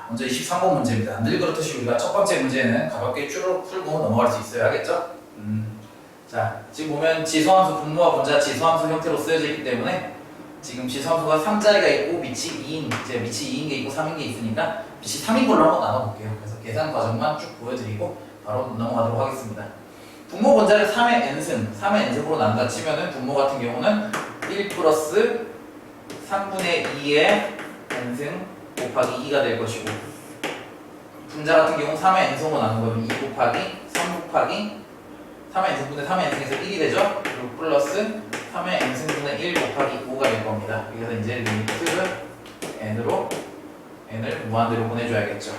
먼저 23번 문제입니다. 늘 그렇듯이 우리가 첫 번째 문제는 가볍게 쭉 풀고 넘어갈 수 있어야 하겠죠? 자, 지금 보면 지수함수 분모와 분자 지수함수 형태로 쓰여져 있기 때문에 지금 지수함수가 3자리가 있고 밑이 2인, 이제 밑이 2인 게 있고 3인 게 있으니까 밑이 3인 걸로 한번 나눠볼게요. 그래서 계산 과정만 쭉 보여드리고 바로 넘어가도록 하겠습니다. 분모 분자를 3의 n승, 3의 n승으로 나눈다 치면은 분모 같은 경우는 1 플러스 3분의 2의 n승 곱하기 2가 될 것이고, 분자 같은 경우는 3의 n승으로 나눈 거면 2 곱하기 3 곱하기 3의 n승분의 3의 n승에서 1이 되죠? 그리고 플러스 3의 n승분의 1 곱하기 5가 될 겁니다. 그래서 이제 리미트를 n으로 n을 무한대로 보내줘야겠죠.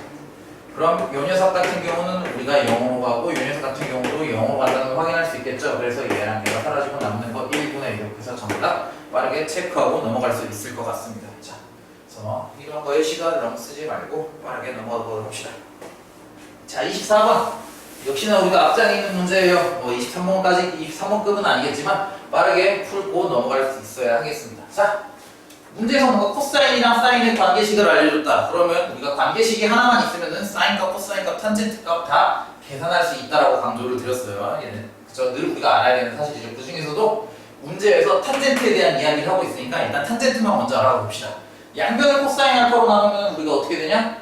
그럼 요 녀석 같은 경우는 우리가 0으로 가고 요 녀석 같은 경우도 0으로 간다는 걸 확인할 수 있겠죠. 그래서 얘랑 얘가 사라지고 남는 거 1분의 1 이렇게 해서 정답 빠르게 체크하고 넘어갈 수 있을 것 같습니다. 자, 그래서 이런 거에 시간을 너무 쓰지 말고 빠르게 넘어가 보도록 합시다. 자, 24번 역시나 우리가 앞장에 있는 문제예요. 23번까지 23번급은 아니겠지만 빠르게 풀고 넘어갈 수 있어야 하겠습니다. 자, 문제에서 뭔가 코사인이랑 사인의 관계식을 알려줬다. 그러면 우리가 관계식이 하나만 있으면은 사인값, 코사인값, 탄젠트값 다 계산할 수 있다라고 강조를 드렸어요. 얘는 그쵸? 늘 우리가 알아야 되는 사실이죠. 그 중에서도 문제에서 탄젠트에 대한 이야기를 하고 있으니까 일단 탄젠트만 먼저 알아봅시다. 양변을 코사인 알파로 나누면 우리가 어떻게 되냐?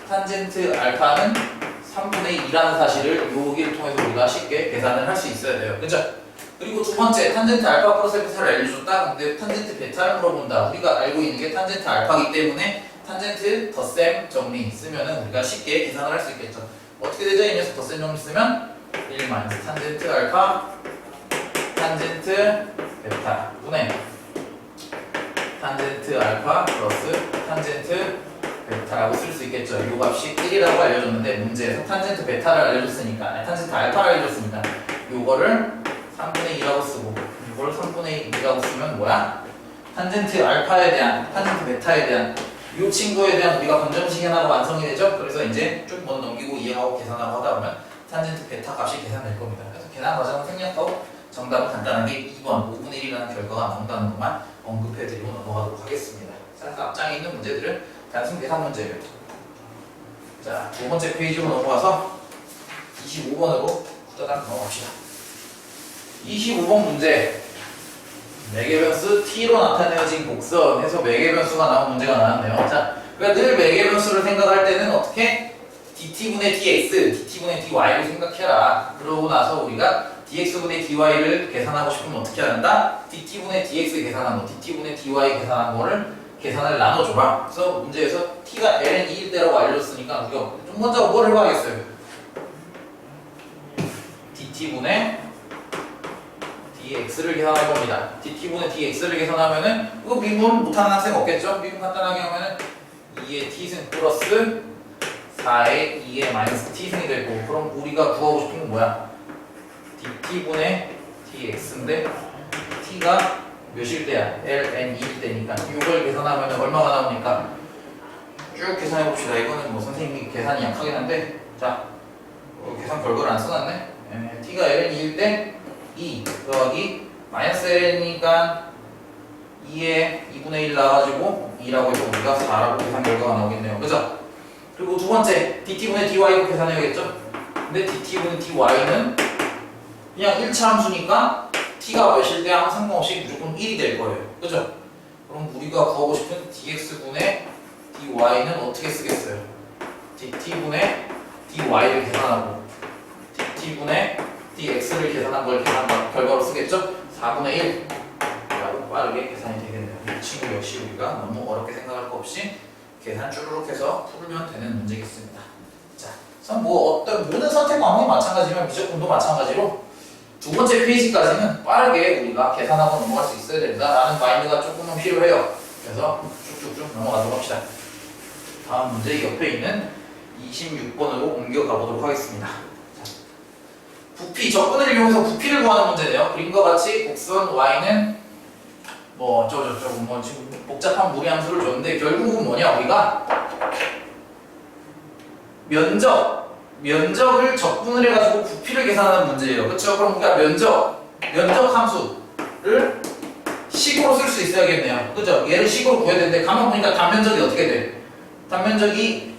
탄젠트 알파는 3분의 2라는 사실을 여기를 통해서 우리가 쉽게 계산을 할 수 있어야 돼요. 그죠? 그리고 두 번째, 탄젠트 알파 플러스 베타를 알려줬다. 근데 탄젠트 베타를 물어본다. 우리가 알고 있는 게 탄젠트 알파이기 때문에 탄젠트 덧셈 정리 쓰면은 우리가 쉽게 계산을 할 수 있겠죠. 어떻게 되죠? 이 녀석 덧셈 정리 쓰면 1 마이너스 탄젠트 알파 탄젠트 베타 분의 탄젠트 알파 플러스 탄젠트 베타라고 쓸 수 있겠죠. 이 값이 1이라고 알려줬는데 문제에서 탄젠트 베타를 알려줬으니까, 아니, 탄젠트 알파를 알려줬으니까 요거를 3분의 2라고 쓰고 이걸 3분의 2라고 쓰면 뭐야? 탄젠트 알파에 대한, 탄젠트 베타에 대한 이 친구에 대한 우리가 검정식이 하나가 완성이 되죠? 그래서 이제 좀 더 넘기고 이해하고 계산하고 하다 보면 탄젠트 베타 값이 계산될 겁니다. 그래서 계산 과정을 생략하고 정답은 간단하게 2번 5분의 1이라는 결과가 나온다는 것만 언급해드리고 넘어가도록 하겠습니다. 자, 앞장에 있는 문제들은 단순 계산 문제예요. 자, 두 번째 페이지로 넘어가서 25번으로 후다닥 넘어갑시다. 25번 문제, 매개변수 t로 나타내어진 곡선에서 매개변수가 나온 문제가 나왔네요. 자, 그러니까 늘 매개변수를 생각할 때는 어떻게? dt분의 dx, dt분의 dy를 생각해라. 그러고 나서 우리가 dx분의 dy를 계산하고 싶으면 어떻게 한다? dt분의 dx 계산한 거, dt분의 dy 계산한 거를 계산을 나눠줘봐. 그래서 문제에서 t가 ln 2일 때라고 알려줬으니까 우리가 좀 먼저 뭘 해봐야겠어요? dt분의 dx를 계산할 겁니다. dt분의 dx를 계산하면은 이거 미분 못하는 학생 없겠죠? 미분 간단하게 하면은 2의 t승 플러스 4의 2의 마이너스 t승이 되고, 그럼 우리가 구하고 싶은 건 뭐야? dt분의 dx인데 t가 몇일 때야? ln 2일 때니까 이걸 계산하면 얼마가 나오니까 쭉 계산해 봅시다. 이거는 뭐 선생님이 계산이 약하긴 한데, 자, 계산 별거를 안 써놨네. t가 ln 2일 때 2 더하기 마이너스 ln이니까 2에 2분의 1 나와가지고 2라고 해서 우리가 4라고 계산 결과가 나오겠네요. 그죠? 그리고 두 번째, dt분의 dy로 계산해야겠죠? 근데 dt분의 dy는 그냥 1차 함수니까 t가 몇일 때 아무 상관없이 무조건 1이 될 거예요. 그죠? 그럼 우리가 구하고 싶은 dx분의 dy는 어떻게 쓰겠어요? dt분의 dy를 계산하고 dt분의 dx를 계산한 걸 계산 결과로 쓰겠죠? 4분의 1 라고 빠르게 계산이 되겠네요. 이 친구 역시 우리가 너무 어렵게 생각할 거 없이 계산 쭈르륵 해서 풀면 되는 문제겠습니다. 자, 우선 뭐 어떤 모든 선택 과목이 마찬가지지만 미적분도 마찬가지로 두 번째 페이지까지는 빠르게 우리가 계산하고 넘어갈 수 있어야 된다라는 마인드가 조금은 필요해요. 그래서 쭉쭉쭉 넘어가도록 합시다. 다음 문제 옆에 있는 26번으로 옮겨가 보도록 하겠습니다. 자, 부피, 적분을 이용해서 부피를 구하는 문제네요. 그림과 같이 곡선 y는 뭐 어쩌고저쩌고 뭐 지금 복잡한 무리함수를 줬는데 결국은 뭐냐? 우리가 면적을 적분을 해가지고 부피를 계산하는 문제예요. 그렇죠? 그럼 우리가 면적 함수를 식으로 쓸 수 있어야겠네요. 그죠? 얘를 식으로 구해야 되는데 가만 보니까 단면적이 어떻게 돼? 단면적이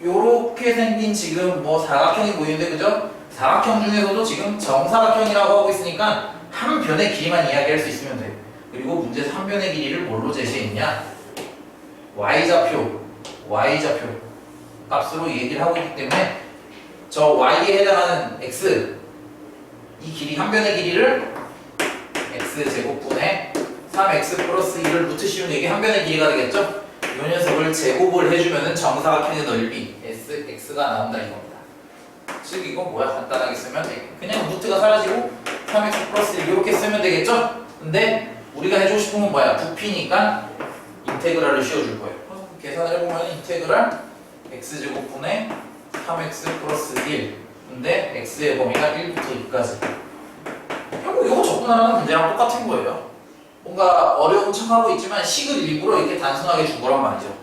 요렇게 생긴 지금 뭐 사각형이 보이는데 그죠? 사각형 중에서도 지금 정사각형이라고 하고 있으니까 한 변의 길이만 이야기할 수 있으면 돼. 그리고 문제에서 한 변의 길이를 뭘로 제시했냐? y좌표 값으로 얘기를 하고 있기 때문에 저 y에 해당하는 x 이 길이 한 변의 길이를 x제곱분의 3x 플러스 1을 루트 씌우는 이게 한 변의 길이가 되겠죠? 이 녀석을 제곱을 해주면은 정사각형의 넓이 x가 나온다 이겁니다. 즉 이건 뭐야? 간단하게 쓰면 그냥 루트가 사라지고 3x 플러스 1 이렇게 쓰면 되겠죠? 근데 우리가 해주고 싶은 건 뭐야? 부피니까 인테그랄을 씌워줄 거예요. 그래서 계산을 해보면 인테그랄 x제곱분의 3x 플러스 1 근데 x의 범위가 1부터 2까지 결국 이거 접근하는 문제랑 똑같은 거예요. 뭔가 어려운 척하고 있지만 식을 일부러 이렇게 단순하게 준 거란 말이죠.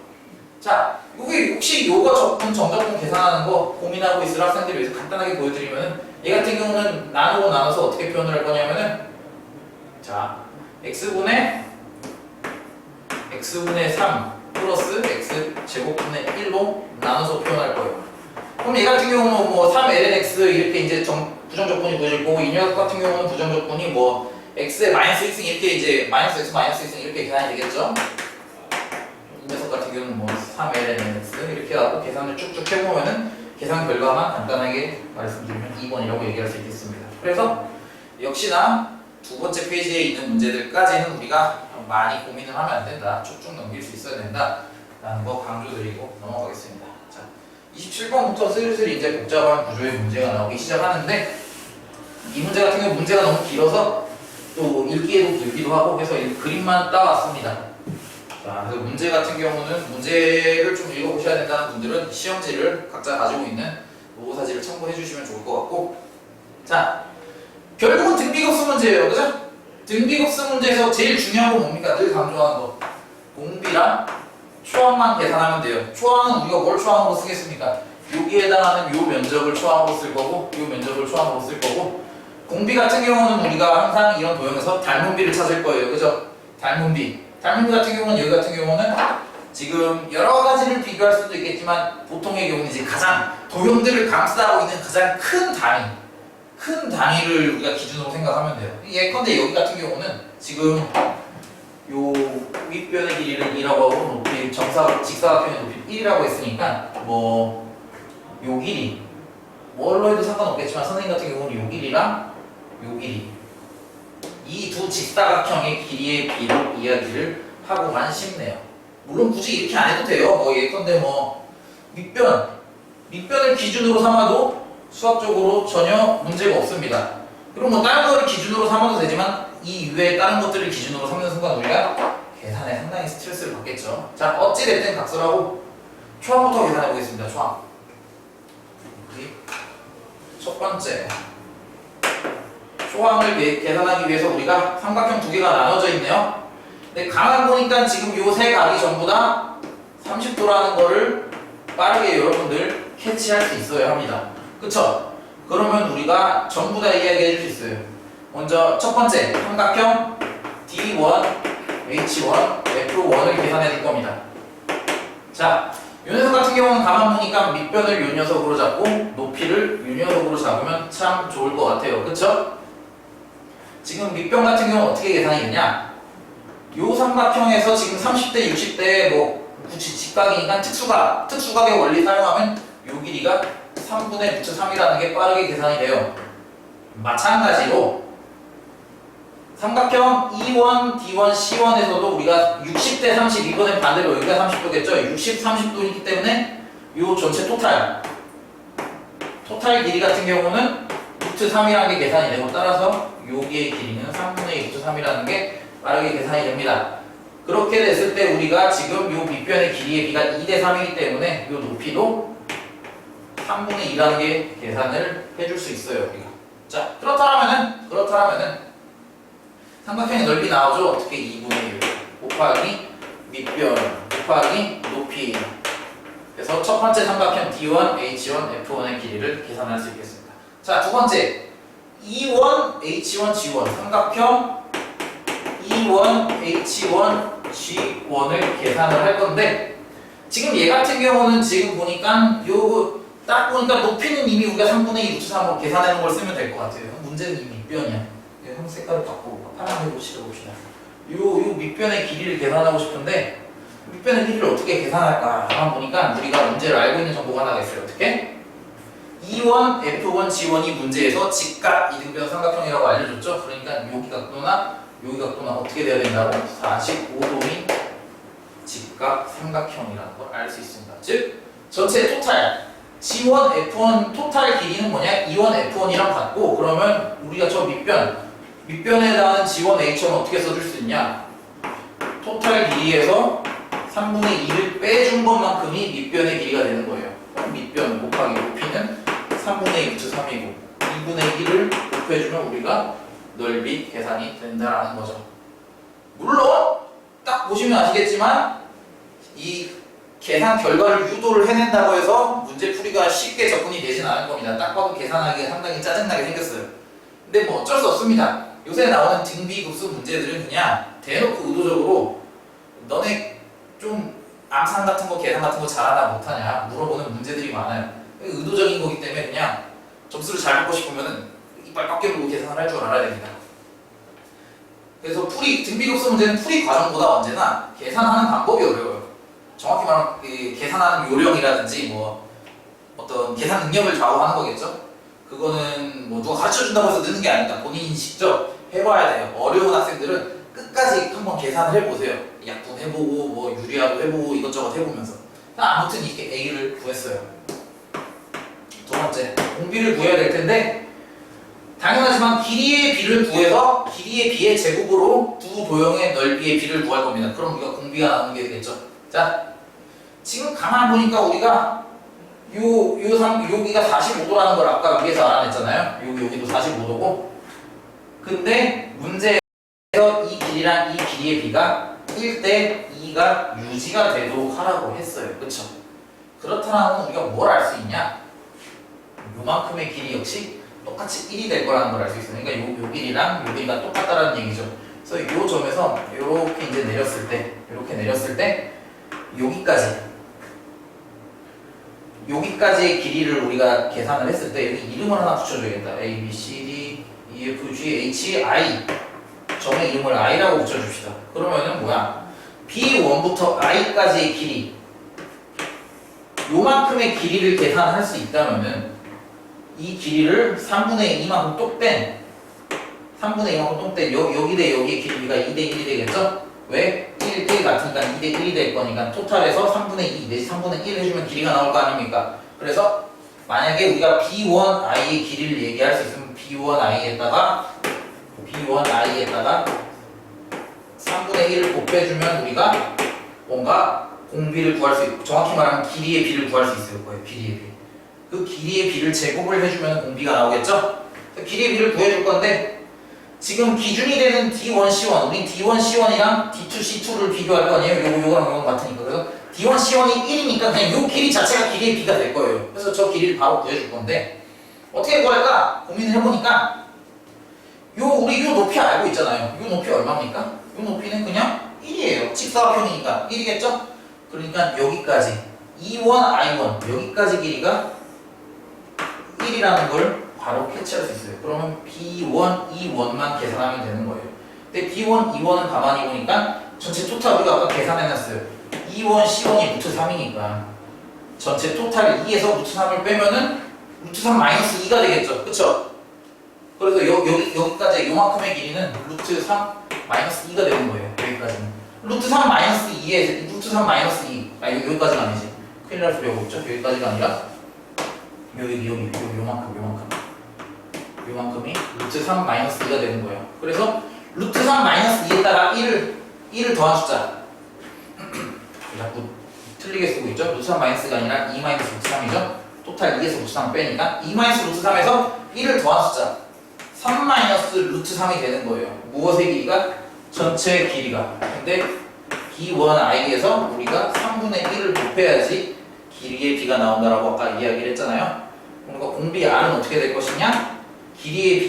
자, 여기 혹시 요거 접근, 정접근 계산하는 거 고민하고 있을 학생들을 위해서 간단하게 보여드리면은 얘 같은 경우는 나누고 나눠서 어떻게 표현을 할 거냐면은 자, x분의 3 플러스 x제곱분의 1로 나눠서 표현할 거예요. 그럼 얘 같은 경우는 뭐 3lnx 이렇게 이제 부정적분이 보여질 거고 이 녀석 같은 경우는 부정적분이 뭐 x에 마이너스 1승 이렇게 이제 마이너스 x 마이너스 1승 이렇게 계산이 되겠죠? 이 녀석 같은 경우는 뭐 3lnx 이렇게 하고 계산을 쭉쭉 해보면은 계산 결과만 간단하게 말씀드리면 2번이라고 얘기할 수 있겠습니다. 그래서 역시나 두 번째 페이지에 있는 문제들까지는 우리가 많이 고민을 하면 안 된다. 쭉쭉 넘길 수 있어야 된다. 라는 거 강조드리고 넘어가겠습니다. 자, 27번부터 슬슬 이제 복잡한 구조의 문제가 나오기 시작하는데 이 문제 같은 경우 문제가 너무 길어서 또 읽기에도 길기도 하고 그래서 그림만 따왔습니다. 자, 그래서 문제 같은 경우는 문제를 좀 읽어보셔야 된다는 분들은 시험지를 각자 가지고 있는 모의사지를 참고해 주시면 좋을 것 같고 자, 결국은 등비급수 문제예요. 그죠? 등비급수 문제에서 제일 중요한 건 뭡니까? 늘 강조하는 거. 공비랑 초항만 계산하면 돼요. 초항은 우리가 뭘 초항으로 쓰겠습니까? 여기에 해당하는 요 면적을 초항으로 쓸 거고 요 면적을 초항으로 쓸 거고 공비 같은 경우는 우리가 항상 이런 도형에서 닮은비를 찾을 거예요. 그죠? 닮은비 같은 경우는 여기 같은 경우는 지금 여러 가지를 비교할 수도 있겠지만 보통의 경우는 이제 가장 도형들을 감싸고 있는 가장 큰 단위를 우리가 기준으로 생각하면 돼요. 예컨대 여기 같은 경우는 지금 요 윗변의 길이를 2라고 하고 높이 직사각형의 높이 1이라고 했으니까 뭐 요 길이 뭘로 해도 상관없겠지만 선생님 같은 경우는 요 길이랑 요 길이 이 두 직사각형의 길이의 비로 이야기를 하고만 싶네요. 물론 굳이 이렇게 안 해도 돼요. 뭐 예컨대 뭐 밑변을 기준으로 삼아도 수학적으로 전혀 문제가 없습니다. 그럼 뭐 다른 거를 기준으로 삼아도 되지만 이 이외에 다른 것들을 기준으로 삼는 순간 우리가 계산에 상당히 스트레스를 받겠죠. 자, 어찌됐든 각설하고 초항부터 계산해 보겠습니다. 초항. 첫 번째 초항을 계산하기 위해서 우리가 삼각형 두 개가 나눠져 있네요. 근데 가만 보니까 지금 요 세 각이 전부 다 30도라는 거를 빠르게 여러분들 캐치할 수 있어야 합니다. 그쵸? 그러면 우리가 전부 다 이야기해 줄 수 있어요. 먼저 첫 번째 삼각형 D1, H1, F1을 계산해 줄 겁니다. 자, 요 녀석 같은 경우는 가만 보니까 밑변을 요 녀석으로 잡고 높이를 요 녀석으로 잡으면 참 좋을 것 같아요. 그쵸? 지금 밑변 같은 경우는 어떻게 계산이 되냐? 요 삼각형에서 지금 30대, 60대 뭐 굳이 직각이니까 특수각의 원리 사용하면 요 길이가 3분의 루트 3이라는 게 빠르게 계산이 돼요. 마찬가지로 삼각형 E1, D1, C1에서도 우리가 60대 30, 이번엔 반대로 여기가 30도겠죠? 60, 30도이기 때문에 요 전체 토탈 길이 같은 경우는 루트 3이라는 게 계산이 되고 따라서 여기의 길이는 3분의 2 루트 3이라는 게 빠르게 계산이 됩니다. 그렇게 됐을 때 우리가 지금 요 밑변의 길이의 비가 2대 3이기 때문에 요 높이도 3분의 2라는 게 계산을 해줄 수 있어요. 우리가. 자, 그렇다면은 삼각형의 넓이 나오죠? 어떻게 2분의 1 곱하기 밑변 곱하기 높이. 그래서 첫 번째 삼각형 D1, H1, F1의 길이를 계산할 수 있겠습니다. 자, 두 번째 E1, H1, G1 삼각형 E1, H1, G1을 계산을 할 건데 지금 얘 같은 경우는 지금 보니까 요거 딱 보니까 높이는 이미 우리가 3분의 2 루트 3으로 계산하는 걸 쓰면 될 것 같아요. 문제는 이 밑변이야. 형 색깔을 바꾸고 파란색으로 칠해봅시다. 요 밑변의 길이를 계산하고 싶은데 밑변의 길이를 어떻게 계산할까 한번 보니까 우리가 문제를 알고 있는 정보가 하나가 있어요. 어떻게? E1, F1, G1이 문제에서 직각 이등변 삼각형이라고 알려줬죠. 그러니까 여기 각도나 여기 각도나 어떻게 돼야 된다고? 45도인 직각 삼각형이라는 걸 알 수 있습니다. 즉 전체 토탈 G1, F1 토탈 길이는 뭐냐? E1, F1이랑 같고 그러면 우리가 저 밑변에 해당하는 G1, H1은 어떻게 써줄 수 있냐? 토탈 길이에서 3분의 2를 빼준 것만큼이 밑변의 길이가 되는 거예요. 밑변 곱하기 높이는 3분의 2 루트 3이고 2분의 1을 곱해주면 우리가 넓이 계산이 된다라는 거죠. 물론 딱 보시면 아시겠지만 이 계산 결과를 유도를 해낸다고 해서 문제 풀이가 쉽게 접근이 되진 않을 겁니다. 딱 봐도 계산하기가 상당히 짜증나게 생겼어요. 근데 뭐 어쩔 수 없습니다. 요새 나오는 등비급수 문제들은 그냥 대놓고 의도적으로 너네 좀 암산 같은 거 계산 같은 거 잘하나 못하냐 물어보는 문제들이 많아요. 의도적인 거기 때문에 그냥 점수를 잘 받고 싶으면은 이빨 깎여 물고 계산을 할 줄 알아야 됩니다. 그래서 등비급수 문제는 풀이 과정보다 언제나 계산하는 방법이 어려워요. 정확히 말하면 계산하는 요령이라든지 뭐 어떤 계산 능력을 좌우하는 거겠죠. 그거는 뭐 누가 가르쳐준다고 해서 느는 게 아니다. 본인이 직접 해봐야 돼요. 어려운 학생들은 끝까지 한번 계산을 해보세요. 약분 해보고 뭐 유리하고 해보고 이것저것 해보면서 아무튼 이렇게 A를 구했어요. 두 번째, 공비를 구해야 될 텐데 당연하지만 길이의 비를 구해서 길이의 비의 제곱으로 두 도형의 넓이의 비를 구할 겁니다. 그럼 우리가 공비가 나오는 게 되겠죠. 자, 지금 가만 보니까 우리가 여기가 45도라는 걸 아까 위에서 알아냈잖아요. 여기도 45도고. 근데 문제에서 이 길이랑 이 길이의 비가 1대 2가 유지가 되도록 하라고 했어요. 그쵸? 그렇다면 우리가 뭘 알 수 있냐? 요만큼의 길이 역시 똑같이 1이 될 거라는 걸 알 수 있어요. 그러니까 요 길이랑 요 길이가 똑같다라는 얘기죠. 그래서 요 점에서 이렇게 이제 내렸을 때 여기까지의 길이를 우리가 계산을 했을 때 여기 이름을 하나 붙여줘야겠다. A, B, C, D, E, F, G, H, I 점의 이름을 I라고 붙여줍시다. 그러면은 뭐야? B1부터 I까지의 길이 요만큼의 길이를 계산할 수 있다면은 이 길이를 3분의 2만큼 똑 뺀 여기 대 여기의 길이가 2대 1이 되겠죠? 왜? 1 같으니까 2대 1이 될 거니까 토탈에서 3분의 2 내지 3분의 1 해주면 길이가 나올 거 아닙니까? 그래서 만약에 우리가 B1i의 길이를 얘기할 수 있으면 B1i에다가 3분의 1을 곱해주면 우리가 뭔가 공비를 구할 수 있고 정확히 말하면 길이의 비를 구할 수 있을 거예요. 길이의 비. 그 길이의 비를 제곱을 해주면 공비가 나오겠죠? 길이의 비를 구해줄 건데 지금 기준이 되는 D1, C1 우린 D1, C1이랑 D2, C2를 비교할 거 아니에요? 요거랑 요거랑 같으니까. 그래서 D1, C1이 1이니까 그냥 요 길이 자체가 길이의 비가 될 거예요. 그래서 저 길이를 바로 구해줄 건데 어떻게 구할까 고민을 해보니까 우리 요 높이 알고 있잖아요. 요 높이 얼마입니까? 요 높이는 그냥 1이에요. 직사각형이니까 1이겠죠? 그러니까 여기까지 E1, I1 여기까지 길이가 1이라는 걸 바로 캐치할 수 있어요. 그러면 B1, E1만 계산하면 되는 거예요. 근데 B1, E1은 가만히 보니까 전체 토탈 우리가 아까 계산해놨어요. E1, C1이 루트 3이니까 전체 토탈 2에서 루트 3을 빼면은 루트 3 마이너스 2가 되겠죠. 그쵸? 그래서 여기까지 요만큼의 길이는 루트 3 마이너스 2가 되는 거예요. 여기까지는. 루트 3 마이너스 2에 루트 3 마이너스 2 여기까지가 아니지. 큰일 날 소리 없죠. 여기까지가 아니라 요만큼이 루트 3 마이너스 2가 되는 거예요. 그래서 루트 3 마이너스 2에다가 1을 더한 숫자 자꾸 틀리게 쓰고 있죠. 루트 3 마이너스가 아니라 2 마이너스 루트 3이죠. 토탈 2에서 루트 3을 빼니까 2 마이너스 루트 3에서 1을 더한 숫자 3 마이너스 루트 3이 되는 거예요. 무엇의 길이가? 전체 길이가. 근데 B1i에서 우리가 3분의 1을 곱해야지 길이의 비가 나온다라고 아까 이야기를 했잖아요. 그러니까 공비 R은 어떻게 될 것이냐? 길이의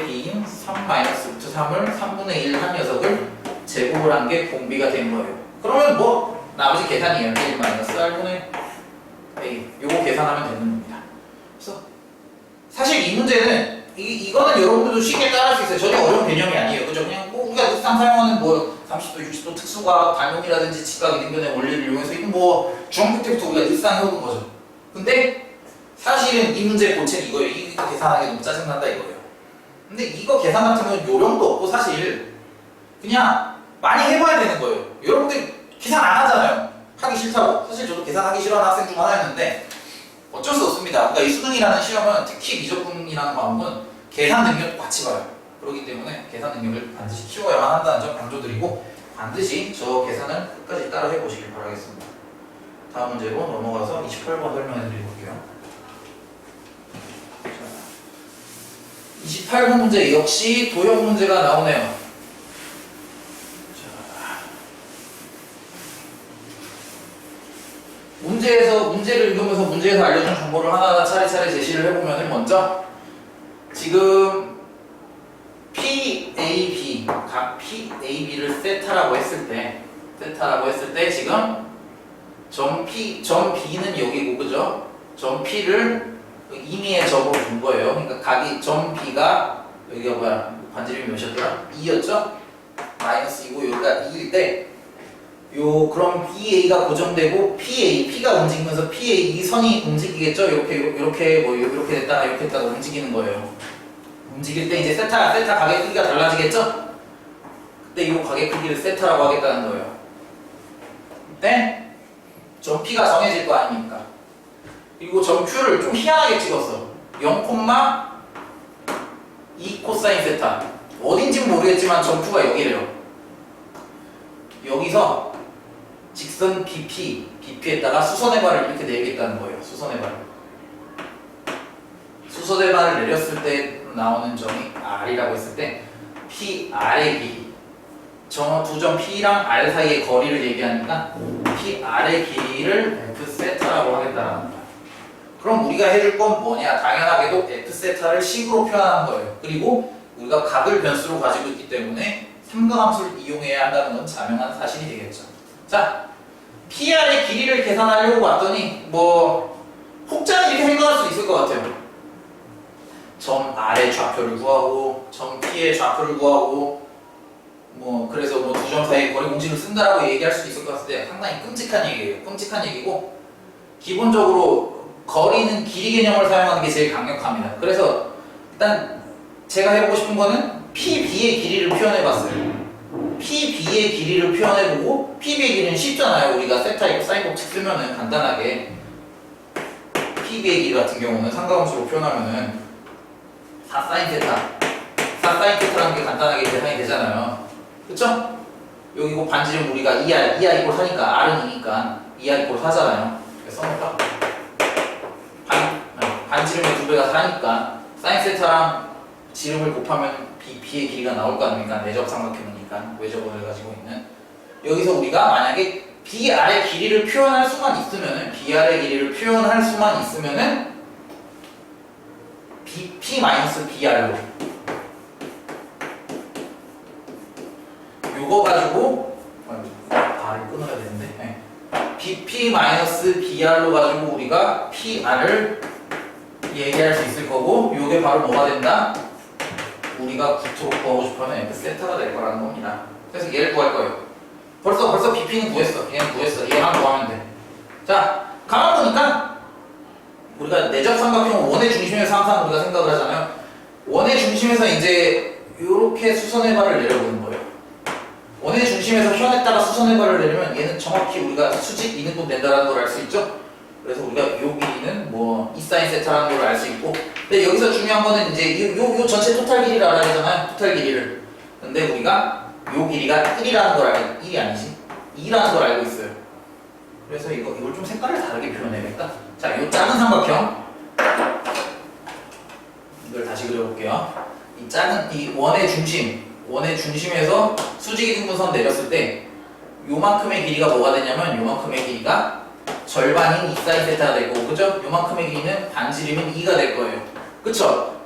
비인 3 마이너스 루트 3을 3분의 1 한 녀석을 제곱을 한 게 공비가 된 거예요. 그러면 뭐 계산이에요. 1 마이너스 R분의 A. 요거 계산하면 되는 겁니다. 그래서 사실 이 문제는 이거는 여러분들도 쉽게 따라할 수 있어요. 전혀 어려운 개념이 아니에요. 그죠? 그냥 뭐 우리가 일상 사용하는 뭐 30도, 60도 특수과학, 반용이라든지 직각 이등변의 원리를 이용해서 이건 뭐 중학교 때부터 우리가 일상 해오는 거죠. 근데 사실은 이 문제의 본체는 이거예요. 이거 계산하기 너무 짜증난다 이거예요. 근데 이거 계산 같은 경우는 요령도 없고 사실 그냥 많이 해봐야 되는 거예요. 여러분들 계산 안 하잖아요. 하기 싫다고. 사실 저도 계산하기 싫어하는 학생 중 하나였는데 어쩔 수 없습니다. 그러니까 이 수능이라는 시험은 특히 미적분이라는 과목은 계산 능력도 같이 봐요. 그렇기 때문에 계산 능력을 반드시 키워야만 한다는 점 강조드리고 반드시 저 계산을 끝까지 따라 해보시길 바라겠습니다. 다음 문제로 넘어가서 28번 설명해 드릴게요. 28번 문제 역시 도형 문제가 나오네요. 문제를 읽으면서 문제에서 알려준 정보를 하나하나 차례차례 제시를 해보면 먼저 지금 PAB 각 PAB를 세타라고 했을 때 지금 점 B는 여기고 그죠? 점 P를 임의의 점으로 둔 거예요. 그러니까 각이 점 B가 여기가 뭐야? 반지름이 몇이었더라? 2였죠? 마이너스 2고 여기가 2일 때 그럼 BA가 고정되고 P가 움직이면서 PA 이 선이 움직이겠죠? 이렇게 됐다가 움직이는 거예요. 움직일 때 이제 세타 각의 크기가 달라지겠죠? 그때 이 각의 크기를 세타라고 하겠다는 거예요. 그때 점 P가 정해질 거 아닙니까? 그리고 점 Q를 좀 희한하게 찍었어. 0,2 코사인 세타. 어딘지는 모르겠지만 점 Q가 여기래요. 여기서 직선 BP에다가 수선의 발을 이렇게 내리겠다는 거예요. 수선의 발을 내렸을 때 나오는 점이 R이라고 했을 때 PR의 길이 두 점 P랑 R 사이의 거리를 얘기하니까 PR의 길이를 F세타라고 하겠다는 거예요. 그럼 우리가 해줄 건 뭐냐? 당연하게도 F세타를 식으로 표현하는 거예요. 그리고 우리가 각을 변수로 가지고 있기 때문에 삼각함수를 이용해야 한다는 건 자명한 사실이 되겠죠. 자, PR의 길이를 계산하려고 봤더니 혹자는 이렇게 생각할 수 있을 것 같아요. 점 R의 좌표를 구하고 점 P의 좌표를 구하고 그래서 두 점 사이의 거리 공식을 쓴다라고 얘기할 수도 있을 것 같은데 상당히 끔찍한 얘기예요. 끔찍한 얘기고 기본적으로 거리는 길이 개념을 사용하는 게 제일 강력합니다. 그래서 일단 제가 해보고 싶은 거는 PB의 길이를 표현해봤어요. PB의 길이를 표현해보고 PB의 길이는 쉽잖아요. 우리가 세타 이고 사인 법칙 쓰면은 간단하게 PB의 길이 같은 경우는 삼각함수로 표현하면은 4사인 세타라는 게 간단하게 계산이 되잖아요. 그쵸? 여기고 반지름 우리가 2R 이꼴 4니까 R은 2니까 2R 이꼴 4잖아요. 그래서 써놓을까? 반지름의 2배가 4니까 사인 세타랑 지름을 곱하면 BP의 길이가 나올 거 아닙니까? 내적 삼각형이니까 외접원을 가지고 있는 여기서 우리가 만약에 BR의 길이를 표현할 수만 있으면은 BP-BR로 요거 가지고 R을 끊어야 되는데 BP-BR로 가지고 우리가 PR을 얘기할 수 있을 거고 요게 바로 뭐가 된다? 우리가 구토로 구하고 싶어하는 F세타가 될 거라는 겁니다. 그래서 얘를 구할 거예요. 벌써 BP는 구했어. 얘는 구했어. 얘만 구하면 돼. 자, 가만 보니까 우리가 내적 삼각형 원의 중심에서 항상 우리가 생각을 하잖아요. 원의 중심에서 이제 이렇게 수선의 발을 내려보는 거예요. 원의 중심에서 현에다가 수선의 발을 내리면 얘는 정확히 우리가 수직 이등분 된다는 걸 알 수 있죠. 그래서 우리가 요 길이는 2사인 세타라는 걸 알 수 있고 근데 여기서 중요한 거는 이제 요 전체 토탈 길이를 알아야 되잖아요. 토탈 길이를. 근데 우리가 요 길이가 1이라는 걸 알고 1이 아니지 2라는 걸 알고 있어요. 그래서 이걸 좀 색깔을 다르게 표현해야겠다. 자, 요 작은 삼각형 이걸 다시 그려볼게요. 이 원의 중심에서 수직이 등분선 내렸을 때 요만큼의 길이가 뭐가 되냐면 요만큼의 길이가 절반인 2사인 세타가 될 거고 그죠? 요만큼의 길이는 반지름인 2가 될 거예요. 그쵸?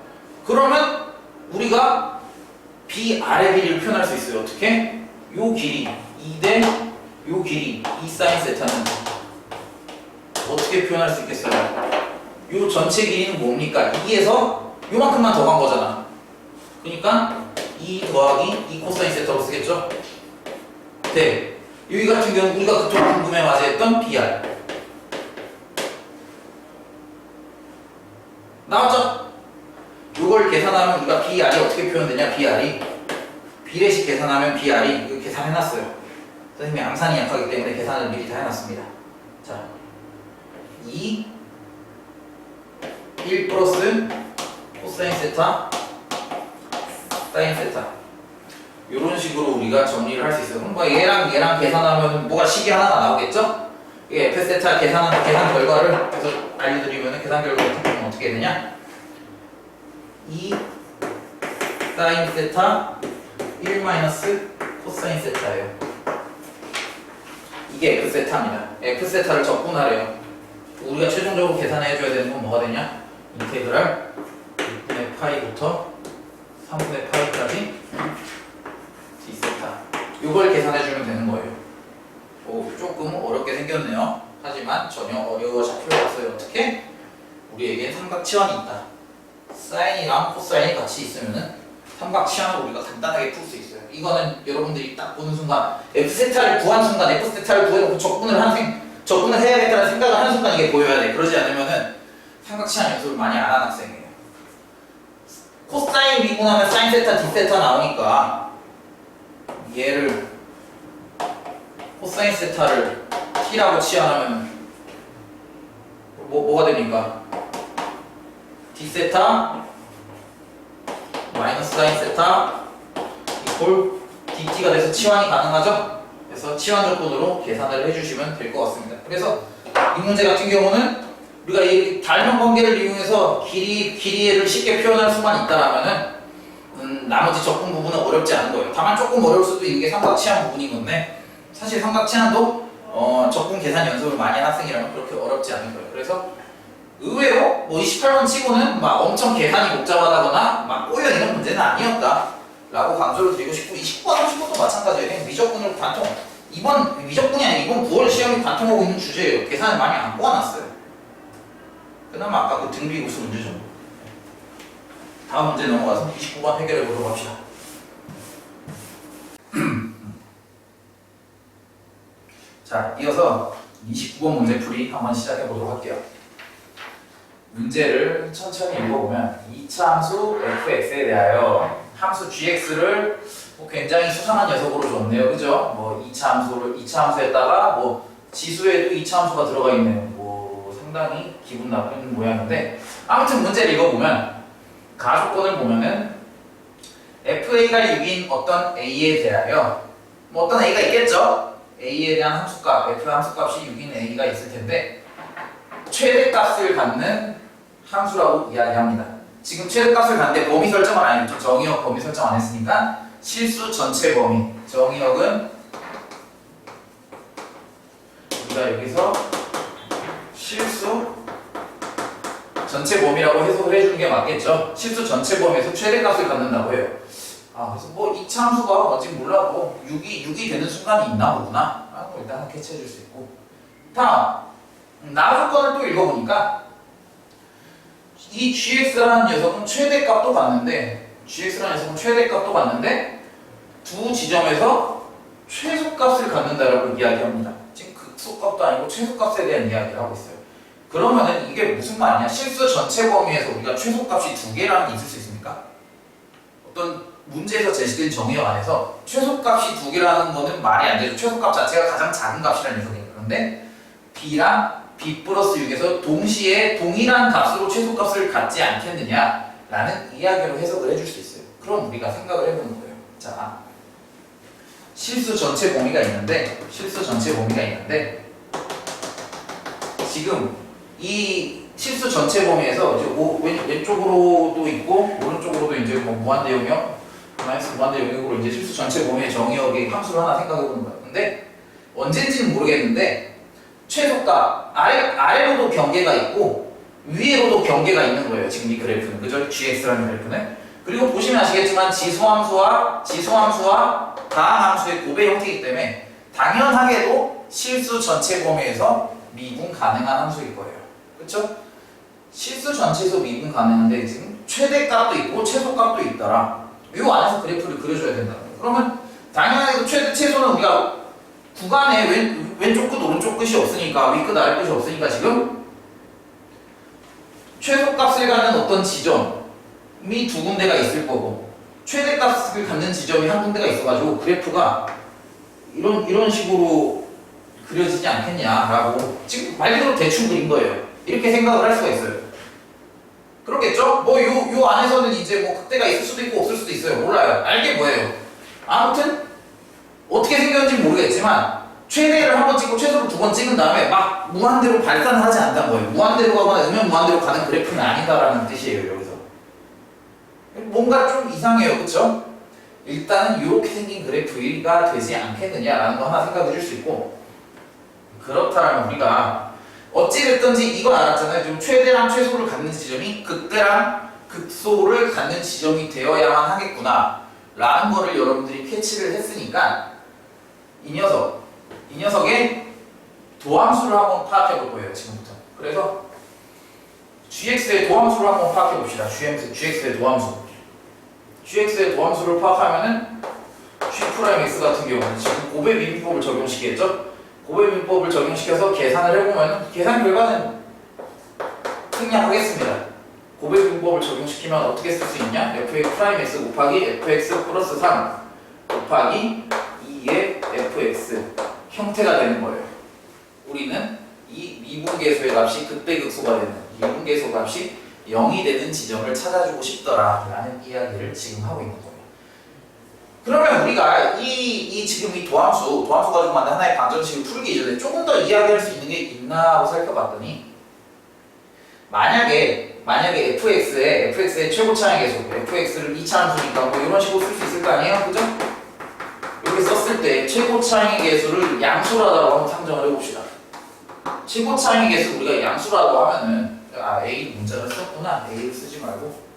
그러면 우리가 BR의 길이를 표현할 수 있어요. 어떻게? 요 길이 2대 요 길이 이 사인 세타는 어떻게 표현할 수 있겠어요? 요 전체 길이는 뭡니까? 2에서 요만큼만 더 간 거잖아. 그러니까 2 더하기 2 코사인 세타로 쓰겠죠? 네. 여기 같은 경우는 우리가 그토록 궁금해 맞이했던 BR 나왔죠? 요걸 계산하면 우리가 BR이 어떻게 표현되냐? BR이 비례식 계산하면 BR이 이거 계산해놨어요. 선생님이 암산이 약하기 때문에 계산을 미리 다 해놨습니다. 자, 1 플러스 코사인 세타 사인 세타 이런 식으로 우리가 정리를 할 수 있어요. 그럼 뭐 얘랑 계산하면 뭐가 식이 하나가 나오겠죠? 이게 f 세타 계산 결과를 계속 알려드리면 계산 결과 같은 경우는 어떻게 되냐? 2 사인 세타 1 마이너스 코사인 세타예요. 이게 f 세타입니다. f 세타를 적분하래요. 우리가 최종적으로 계산해줘야 되는 건 뭐가 되냐? 인테그랄 6분의 파이부터 3분의 파이까지 d세타 이걸 계산해주면 되는 거예요. 오, 조금 어렵게 생겼네요. 하지만 전혀 어려워질 필요가 없어요. 어떻게? 우리에겐 삼각치환이 있다. 사인이랑 코사인이 같이 있으면은 삼각치환을 우리가 간단하게 풀 수 있어요. 이거는 여러분들이 딱 보는 순간 f세타를 구한 순간 f세타를 구해놓고 적분을 해야겠다는 생각을 하는 순간 이게 보여야 돼. 그러지 않으면은 삼각치환 연습을 많이 안 하는 학생이에요. 코사인 미분하면 사인 세타, d세타 나오니까 얘를 코사인 세타를 t라고 치환하면 뭐가 됩니까? d세타 마이너스 사인 세타 이꼴 dt가 돼서 치환이 가능하죠? 그래서 치환 조건으로 계산을 해주시면 될 것 같습니다. 그래서 이 문제 같은 경우는 우리가 이 닮은 관계를 이용해서 길이를 쉽게 표현할 수만 있다라면은 나머지 적분 부분은 어렵지 않은 거예요. 다만 조금 어려울 수도 있는 게 삼각치환 부분인 건데 사실 삼각치환도 적분 계산 연습을 많이 한 학생이라면 그렇게 어렵지 않은 거예요. 그래서 의외로 뭐 28번 치고는 막 엄청 계산이 복잡하다거나 막 꼬여 있는 문제는 아니었다 라고 강조를 드리고 싶고 29번, 30번도 마찬가지예요. 미적분을 관통 미적분이 아니라 이번 9월 시험이 관통하고 있는 주제예요. 계산을 많이 안 꼬아놨어요. 그나마 아까 그 등비구수 문제 정도. 다음 문제 넘어가서 29번 해결해 보도록 합시다. 자, 이어서 29번 문제 풀이 한번 시작해 보도록 할게요. 문제를 천천히 읽어보면 2차 함수 fx에 대하여 함수 gx를 굉장히 수상한 녀석으로 줬네요. 그죠? 뭐 2차 함수에다가 뭐 지수에도 2차 함수가 들어가 있네요. 뭐 상당히 기분 나쁜 모양인데 아무튼 문제를 읽어보면 가조건을 보면은 fa가 6인 어떤 a에 대하여 뭐 어떤 a가 있겠죠? a에 대한 함수값, f 함수값이 6인 a가 있을 텐데 최대값을 갖는 함수라고 이야기합니다. 지금 최대값을 갖는데 범위 설정을 안 했죠. 정의역 범위 설정 안 했으니까 실수 전체 범위. 정의역은 우리가 여기서 실수 전체 범위라고 해석을 해주는 게 맞겠죠. 실수 전체 범위에서 최대값을 갖는다고 해요. 그래서 뭐 이 함수가 뭔지 몰라도 6이 되는 순간이 있나 보구나. 일단 캐치해 줄 수 있고. 다음 나 조건을 또 읽어보니까 이 gx라는 녀석은 최대값도 봤는데 두 지점에서 최소값을 갖는다라고 이야기합니다. 지금 극소값도 아니고 최소값에 대한 이야기를 하고 있어요. 그러면은 이게 무슨 말이냐? 실수 전체 범위에서 우리가 최소값이 두 개라는 게 있을 수 있습니까? 어떤 문제에서 제시된 정의역 안에서 최소값이 두 개라는 거는 말이 안 되죠. 최소값 자체가 가장 작은 값이라는 녀석이에요. 그런데 b랑 b 플러스 6에서 동시에 동일한 값으로 최소값을 갖지 않겠느냐라는 이야기로 해석을 해줄 수 있어요. 그럼 우리가 생각을 해보는 거예요. 자, 실수 전체 범위가 있는데 지금 이 실수 전체 범위에서 이제 왼쪽으로도 있고 오른쪽으로도 이제 뭐 무한대 영역, 마이너스 무한대 영역으로 이제 실수 전체 범위의 정의역의 함수를 하나 생각해보는 거예요. 근데 언젠지는 모르겠는데 최소값 아래로도 경계가 있고 위에로도 경계가 있는 거예요. 지금 이 그래프는 그죠? gx라는 그래프는. 그리고 보시면 아시겠지만 지수함수와 다항함수의 곱의 형태이기 때문에 당연하게도 실수 전체 범위에서 미분 가능한 함수일 거예요. 그쵸? 실수 전체에서 미분 가능한데 지금 최대값도 있고 최소값도 있더라. 이 안에서 그래프를 그려줘야 된다는 거예요. 그러면 당연하게도 최소는 우리가 구간에 왼쪽 끝 오른쪽 끝이 없으니까 위 끝 아래 끝이 없으니까 지금 최소값을 갖는 어떤 지점이 두 군데가 있을 거고 최대값을 갖는 지점이 한 군데가 있어가지고 그래프가 이런 식으로 그려지지 않겠냐라고 지금 말 그대로 대충 그린 거예요. 이렇게 생각을 할 수가 있어요. 그렇겠죠? 뭐 요 안에서는 이제 뭐 극대가 있을 수도 있고 없을 수도 있어요. 몰라요. 알게 뭐예요? 아무튼 어떻게 생겼는지 모르겠지만 최대를 한 번 찍고 최소를 두 번 찍은 다음에 막 무한대로 발산을 하지 않는다는 거예요. 무한대로 가거나 음면 무한대로 가는 그래프는 아니다라는 뜻이에요. 여기서 뭔가 좀 이상해요. 그쵸? 일단은 이렇게 생긴 그래프가 되지 않겠느냐라는 거 하나 생각해 줄 수 있고 그렇다면 우리가 어찌됐든지 이거 알았잖아요. 지금 최대랑 최소를 갖는 지점이 극대랑 극소를 갖는 지점이 되어야만 하겠구나 라는 거를 여러분들이 캐치를 했으니까 이 녀석의 도함수를 한번 파악해 볼 거예요. 지금부터. 그래서 gx의 도함수를 한번 파악해 봅시다. gx의 도함수. gx의 도함수를 파악하면은 g'(x) 같은 경우는 지금 곱의 미분법을 적용시키겠죠? 곱의 미분법을 적용시켜서 계산을 해보면 계산 결과는 생략하겠습니다. 곱의 미분법을 적용시키면 어떻게 쓸 수 있냐? fx' 곱하기 fx 플러스 3 곱하기 2의 fx 형태가 되는 거예요. 우리는 이 미분계수의 값이 극대극소가 되는 미분계수 값이 0이 되는 지점을 찾아주고 싶더라 라는 이야기를 지금 하고 있는 거예요. 그러면 우리가 지금 이 도함수 가지고 만든 하나의 방정식을 풀기 이전에 조금 더 이야기할 수 있는 게 있나 하고 살펴봤더니 만약에 fx의 최고차의 계수 fx를 2차 함수니까 뭐 이런 식으로 쓸 수 있을 거 아니에요? 그죠? 이렇게 썼을 때 최고차의 계수를 양수라고 한번 상정을 해봅시다. 최고차의 계수 우리가 양수라고 하면은 A 문자를 썼구나. A를 쓰지 말고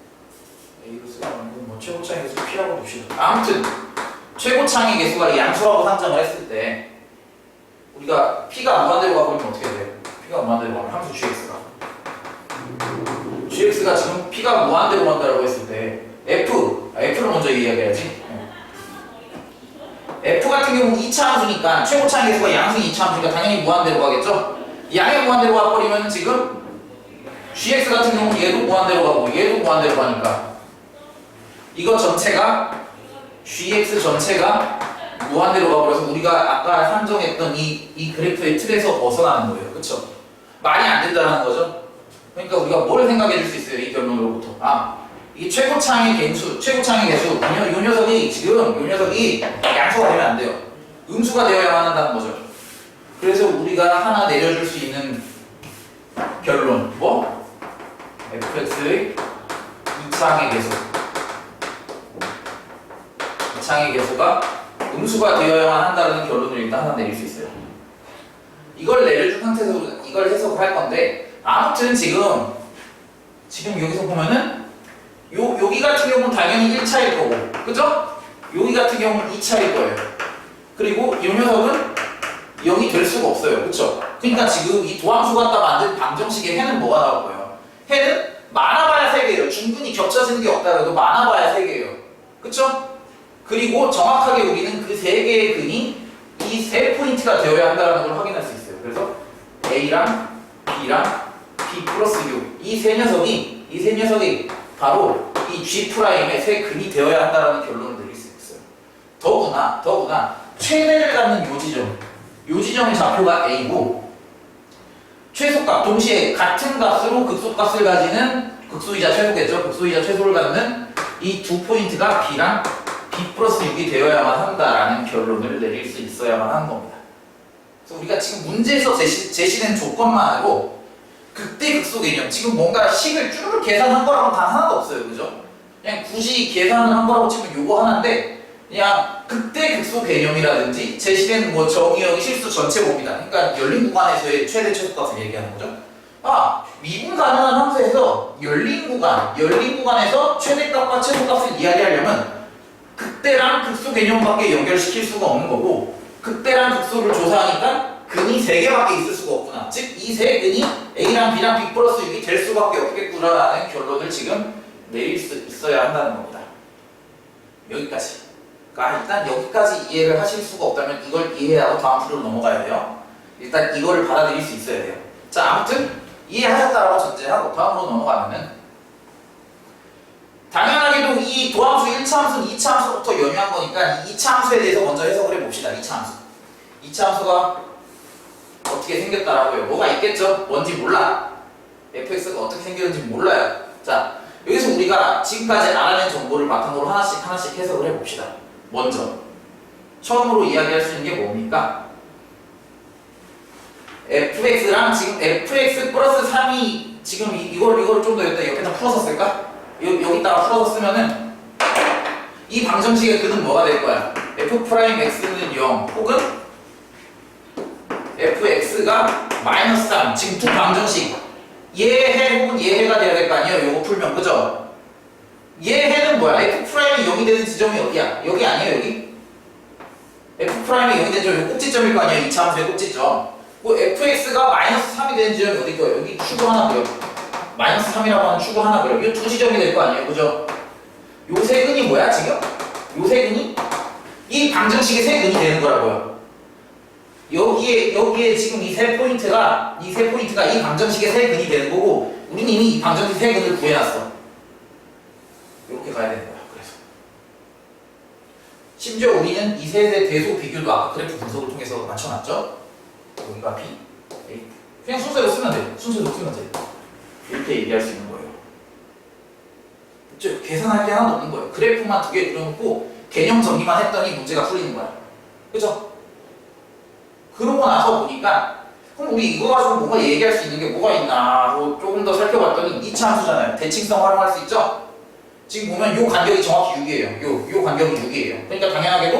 뭐 최고차의 계수 P라고 봅시다. 아무튼 최고차의 계수가 양수라고 상정을 했을 때 우리가 P가 무한대로 가버리면 어떻게 돼요? P가 무한대로 가면 함수 gx가 지금 P가 무한대로 간다고 했을 때 F를 먼저 이야기해야지. F 같은 경우는 2차 함수니까 최고차의 계수가 양수인 2차 함수니까 당연히 무한대로 가겠죠? 양의 무한대로 가버리면 지금 gx 같은 경우는 얘도 무한대로 가고 얘도 무한대로 가니까 이거 전체가 gx 전체가 무한대로 가버려서 우리가 아까 산정했던 이 그래프의 틀에서 벗어나는 거예요. 그쵸? 말이 안 된다는 거죠? 그러니까 우리가 뭘 생각해 줄 수 있어요? 이 결론으로부터 이 최고차의 개수 요 녀석이 양수가 되면 안 돼요. 음수가 되어야만 한다는 거죠. 그래서 우리가 하나 내려줄 수 있는 결론 뭐? fx의 2차항의 계수가 음수가 되어야만 한다는 결론을 일단 하나 내릴 수 있어요. 이걸 내려준 상태에서 이걸 해석을 할 건데 아무튼 지금 여기서 보면은 여기 같은 경우는 당연히 1차일 거고 그죠? 여기 같은 경우는 2차일 거예요. 그리고 이 녀석은 0이 될 수가 없어요. 그쵸? 그러니까 지금 이 도함수 갖다 만든 방정식의 해는 뭐가 나올 거예요? 해는 많아봐야 3개예요. 중근이 겹쳐지는 게 없다라도 많아봐야 3개예요. 그쵸? 그리고 정확하게 우리는 그 3개의 근이 이 3포인트가 되어야 한다는 걸 확인할 수 있어요. 그래서 A랑 B랑 B 플러스 U 이 세 녀석이 바로 이 G'의 세 근이 되어야 한다는 결론을 내릴 수 있어요. 더구나 최대를 갖는 요 지점의 좌표가 A고 최소값 동시에 같은 값으로 극소값을 가지는 극소이자 최소겠죠. 극소이자 최소를 갖는 이 두 포인트가 B랑 B 플러스 6이 되어야만 한다라는 결론을 내릴 수 있어야만 하는 겁니다. 그래서 우리가 지금 문제에서 제시된 조건만 알고 극대 극소 개념 지금 뭔가 식을 쭈르륵 계산한 거라고 단 하나도 없어요. 그죠? 그냥 굳이 계산을 한 거라고 치면 요거 하나인데 그냥 극대 극소 개념이라든지 제시된 뭐 정의역이 실수 전체 봅니다. 그러니까 열린 구간에서의 최대 최소값을 얘기하는 거죠. 미분 가능한 함수에서 열린 구간에서 최대값과 최소값을 이야기하려면 극대랑 극소 개념밖에 연결시킬 수가 없는 거고 극대란 극소를 조사하니까 근이 3개밖에 있을 수가 없구나. 즉 이 세 근이 A랑 B랑 B 플러스 6이 될 수밖에 없겠구나라는 결론을 지금 내릴 수 있어야 한다는 겁니다. 여기까지. 그러니까 일단 여기까지 이해를 하실 수가 없다면 이걸 이해하고 다음 프로로 넘어가야 돼요. 일단 이거를 받아들일 수 있어야 돼요. 자, 아무튼 이해하셨다라고 전제하고 다음으로 넘어가면은 당연하게도 이 도함수 1차 함수는 2차 함수부터 연유한 거니까 이 2차 함수에 대해서 먼저 해석을 해봅시다. 2차 함수. 2차 함수가 어떻게 생겼다라고요? 뭐가 있겠죠? 뭔지 몰라. fx가 어떻게 생겼는지 몰라요. 자, 여기서 우리가 지금까지 알아낸 정보를 바탕으로 하나씩 해석을 해봅시다. 먼저 처음으로 이야기할 수 있는 게 뭡니까? fx랑 지금 fx 플러스 3이 지금 이걸 좀 더 옆에다 풀어서 쓸까? 여기다가 풀어서 쓰면은 이 방정식의 근은 뭐가 될 거야? f'x는 0 혹은 fx가 마이너스 3 지금 두 방정식 예해 혹은 예해가 돼야 될 거 아니에요? 요거 풀면 그죠? 예해는 뭐야? f'이 0이 되는 지점이 어디야? 여기 아니에요 여기? f'이 0이 되는 지점이 꼭지점일 거 아니에요? 2차 함수의 꼭지점. 뭐 fx가 마이너스 3이 되는 지점이 어디 거예요? 여기 축구 하나 그려. 마이너스 3이라고 하는 축구 하나 그려. 이 두 지점이 될 거 아니에요? 그죠? 요 세 근이 뭐야 지금? 요 세 근이 이 방정식의 세 근이 되는 거라고요. 여기에 지금 이 세 포인트가 이 방정식의 세 근이 되는 거고 우리는 이미 이 방정식 세 근을 구해놨어. 이렇게 가야 되는 거야. 그래서 심지어 우리는 이 세 대소 비교도 아까 그래프 분석을 통해서 맞춰놨죠. 여기가 B, A. 그냥 순서대로 쓰면 돼. 순서대로 쓰면 돼. 이렇게 얘기할 수 있는 거예요. 그렇죠? 계산할 게 하나도 없는 거예요. 그래프만 두 개 그려놓고 개념 정리만 했더니 문제가 풀리는 거야. 그죠? 그러고 나서 보니까 그럼 우리 이거 가지고 뭔가 얘기할 수 있는 게 뭐가 있나 하고 조금 더 살펴봤더니 2차 함수잖아요. 대칭성 활용할 수 있죠? 지금 보면 요 간격이 정확히 6이에요. 요 간격이 6이에요. 그러니까 당연하게도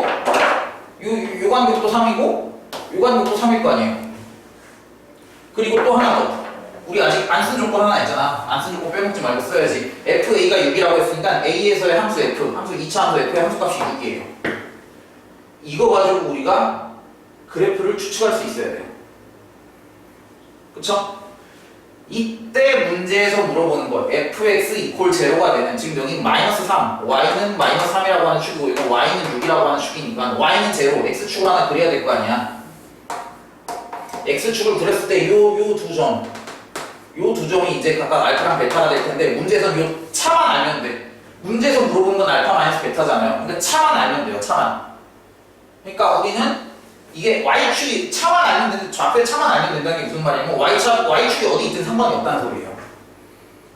요 간격도 3이고 요 간격도 3일 거 아니에요. 그리고 또 하나 더. 우리 아직 안 쓴 조건 하나 있잖아. 안 쓴 조건 빼먹지 말고 써야지. FA가 6이라고 했으니까 A에서의 함수 F, 함수 2차 함수 F의 함수값이 6이에요. 이거 가지고 우리가 그래프를 추측할 수 있어야 돼요. 그쵸? 이때 문제에서 물어보는 거 fx 이퀄 제로가 되는 지금 여기 마이너스 3 y는 마이너스 3이라고 하는 축이고 이거 y는 6이라고 하는 축이니까 y는 제로 x축을 하나 그려야 될 거 아니야. x축을 그렸을 때 요 두 점이 이제 각각 알파랑 베타가 될 텐데 문제에서 요 차만 알면 돼. 문제에서 물어본 건 알파 마이너스 베타잖아요. 그러니까 차만 알면 돼요. 차만. 그러니까 우리는 이게 y축이 차만 알면 되는데 좌표에 차만 알면 된다는 게 무슨 말이냐면 y축이 어디 있든 상관이 없다는 소리예요.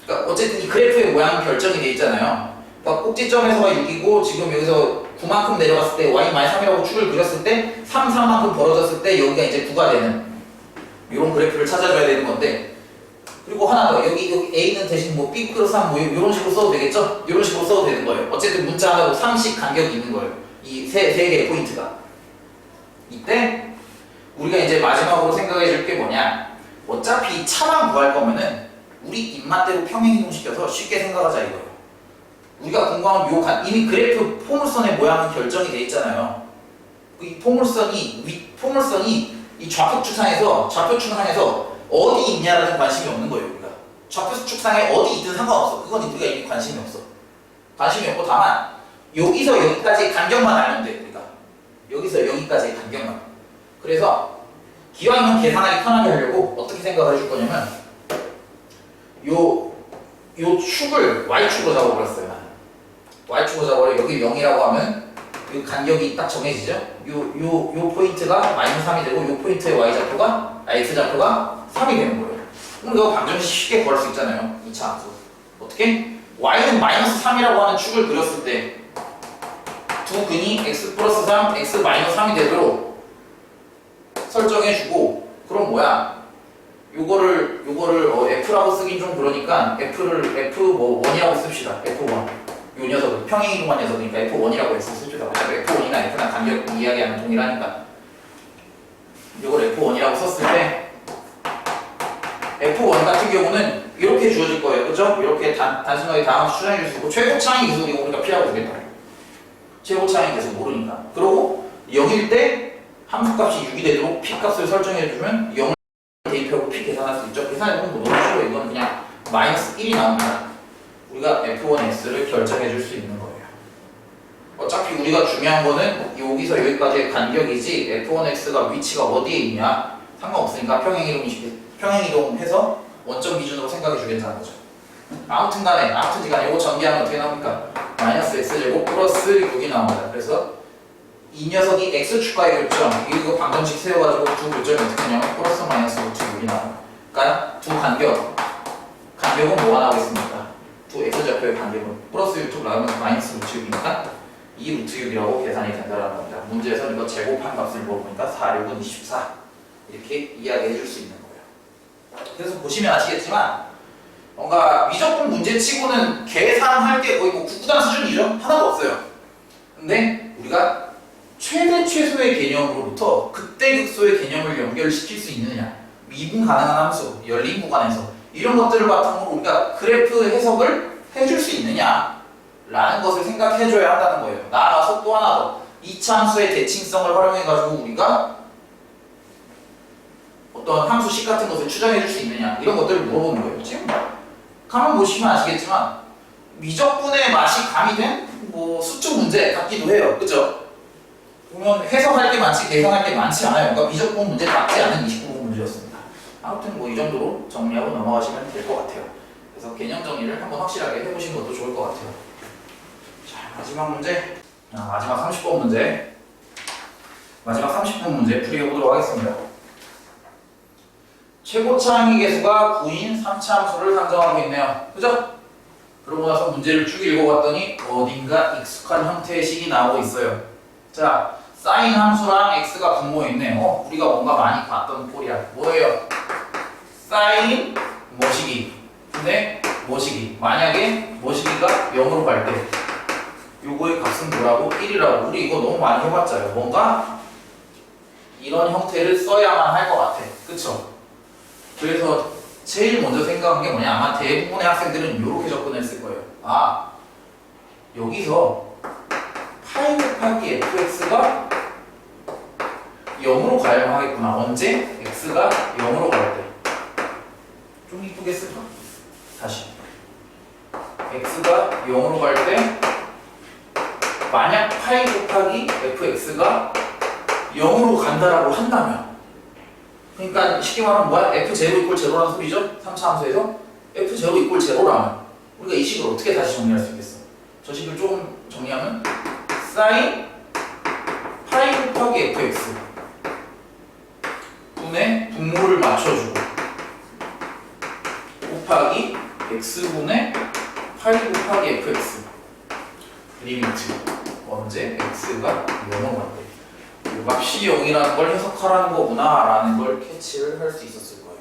그러니까 어쨌든 이 그래프의 모양은 결정이 돼 있잖아요. 그러니까 꼭지점에서가 6이고 지금 여기서 9만큼 내려갔을 때 y-3이라고 축을 그렸을 때 3만큼 벌어졌을 때 여기가 이제 9가 되는 이런 그래프를 찾아줘야 되는 건데 그리고 하나 더 여기 a는 대신 뭐 b 플러스 3 뭐 이런 식으로 써도 되겠죠? 이런 식으로 써도 되는 거예요. 어쨌든 문자 하나로 3씩 간격이 있는 거예요. 이 세 개의 포인트가. 이때 우리가 이제 마지막으로 생각해 줄 게 뭐냐 어차피 차만 구할 거면은 우리 입맛대로 평행이동시켜서 쉽게 생각하자 이거예요. 우리가 공부하면 이미 그래프 포물선의 모양은 결정이 돼 있잖아요. 이 포물선이 이 좌표 축상에서 어디 있냐라는 관심이 없는 거예요. 우리가 좌표 축상에 어디 있든 상관없어. 그건 우리가 이미 관심이 없어. 관심이 없고 다만 여기서 여기까지 간격만 알면 돼. 우리가 여기서 여기까지의 간격만. 그래서 기왕이면 계산하기 편하게 하려고 어떻게 생각을 해줄 거냐면 요 축을 y축으로 잡아버렸어요. 나는. y축으로 잡아버려. 여기 0이라고 하면 이 간격이 딱 정해지죠. 요 포인트가 마이너스 3이 되고 요 포인트의 x좌표가 3이 되는 거예요. 그럼 이거 방정식 쉽게 구할 수 있잖아요. 2차 함수. 어떻게? y는 마이너스 3이라고 하는 축을 그렸을 때 두 근이 x 플러스 3, x 마이너스 3이 되도록 설정해주고 그럼 뭐야? 요거를 f라고 쓰긴 좀 그러니까 f 뭐 1이라고 씁시다. f1 요 녀석은 평행이동한 녀석이니까 f1이라고 씁시다. 어차피 f1이나 f나 간격 이야기하는 동일하니까 요걸 f1이라고 썼을 때 f1 같은 경우는 이렇게 주어질 거예요. 그죠? 이렇게 단순하게 다음 추정해 줄 수 있고 최고 차이 기술이 우리가 피하고 되겠다. 최고 차이 계속 모르니까. 그리고 0일 때 함수값이 6이 되도록 P값을 설정해주면 0을 대입하고 P 계산할 수 있죠. 계산해보면 뭐 너무 쉬워. 이건 그냥 마이너스 1이 나옵니다. 우리가 F1X를 결정해줄 수 있는 거예요. 어차피 우리가 중요한 거는 여기서 여기까지의 간격이지 F1X가 위치가 어디에 있냐 상관없으니까 평행이동해서 원점 기준으로 생각해 주겠다는 거죠. 아무튼간에 이거 전개하면 어떻게 나옵니까? 마이너스 x제곱 플러스 6이 나옵니다. 그래서 이 녀석이 x축과의 교점, 이거 방정식 세워가지고 두 교점이 어떻게 하냐면 플러스 마이너스 루트 6이 나옵니다. 그러니까 두 간격은 뭐가 나오겠습니까? 두 x좌표의 간격은 플러스 루트 나오면 마이너스 루트 6이니까 이 루트 6이라고 계산이 된다는 겁니다. 문제에서 이거 제곱한 값을 물어보니까 4, 6은 24 이렇게 이야기해 줄 수 있는 거예요. 그래서 보시면 아시겠지만 뭔가 미적분 문제치고는 계산할 게 거의 뭐 구구단 수준이죠. 하나도 없어요. 근데 우리가 최대 최소의 개념으로부터 극대극소의 개념을 연결시킬 수 있느냐, 미분 가능한 함수, 열린 구간에서 이런 것들을 바탕으로 우리가 그래프 해석을 해줄 수 있느냐 라는 것을 생각해줘야 한다는 거예요. 나아가서 또 하나 더 2차 함수의 대칭성을 활용해가지고 우리가 어떤 함수식 같은 것을 추정해줄 수 있느냐 이런 것들을 물어보는 거예요. 지금 가만 보시면 아시겠지만 미적분의 맛이 가미된 뭐 수축 문제 같기도 해요. 그죠? 보면 해석할 게 많지 계산할 게 많지 않아요. 그러니까 미적분 문제 맞지 않은 29분 문제였습니다. 아무튼 뭐 이 정도로 정리하고 넘어가시면 될 것 같아요. 그래서 개념 정리를 한번 확실하게 해보시는 것도 좋을 것 같아요. 자, 마지막 문제. 마지막 30번 문제. 마지막 30분 문제 풀이해보도록 하겠습니다. 최고차 항의 개수가 9인 3차 함수를 상정하고 있네요. 그죠? 그러고 나서 문제를 쭉 읽어봤더니 어딘가 익숙한 형태의 식이 나오고 있어요. 자, 사인 함수랑 x가 분모에 있네. 우리가 뭔가 많이 봤던 꼴이야. 뭐예요? 사인 모시기. 근데 모시기. 만약에 모시기가 0으로 갈 때 요거의 값은 뭐라고? 1이라고. 우리 이거 너무 많이 해봤잖아요. 뭔가 이런 형태를 써야만 할 것 같아. 그쵸? 그래서 제일 먼저 생각한 게 뭐냐? 아마 대부분의 학생들은 이렇게 접근했을 거예요. 아, 여기서 파이 곱하기 fx가 0으로 가야만 하겠구나. 언제? x가 0으로 갈 때. 좀 이쁘게 쓸까? 다시. x가 0으로 갈 때 만약 파이 곱하기 fx가 0으로 간다라고 한다면 그러니까 쉽게 말하면 뭐야? f0 0라는 소리죠? 3차 함수에서 f0 0라면 우리가 이 식을 어떻게 다시 정리할 수 있겠어? 저 식을 조금 정리하면 sin 파이 곱하기 fx 분의 분모를 맞춰주고 곱하기 x분의 파이 곱하기 fx 리미트 언제 x가 0으로 간대. 요 값이 0이라는 걸 해석하라는 거구나 라는 걸 캐치를 할 수 있었을 거예요.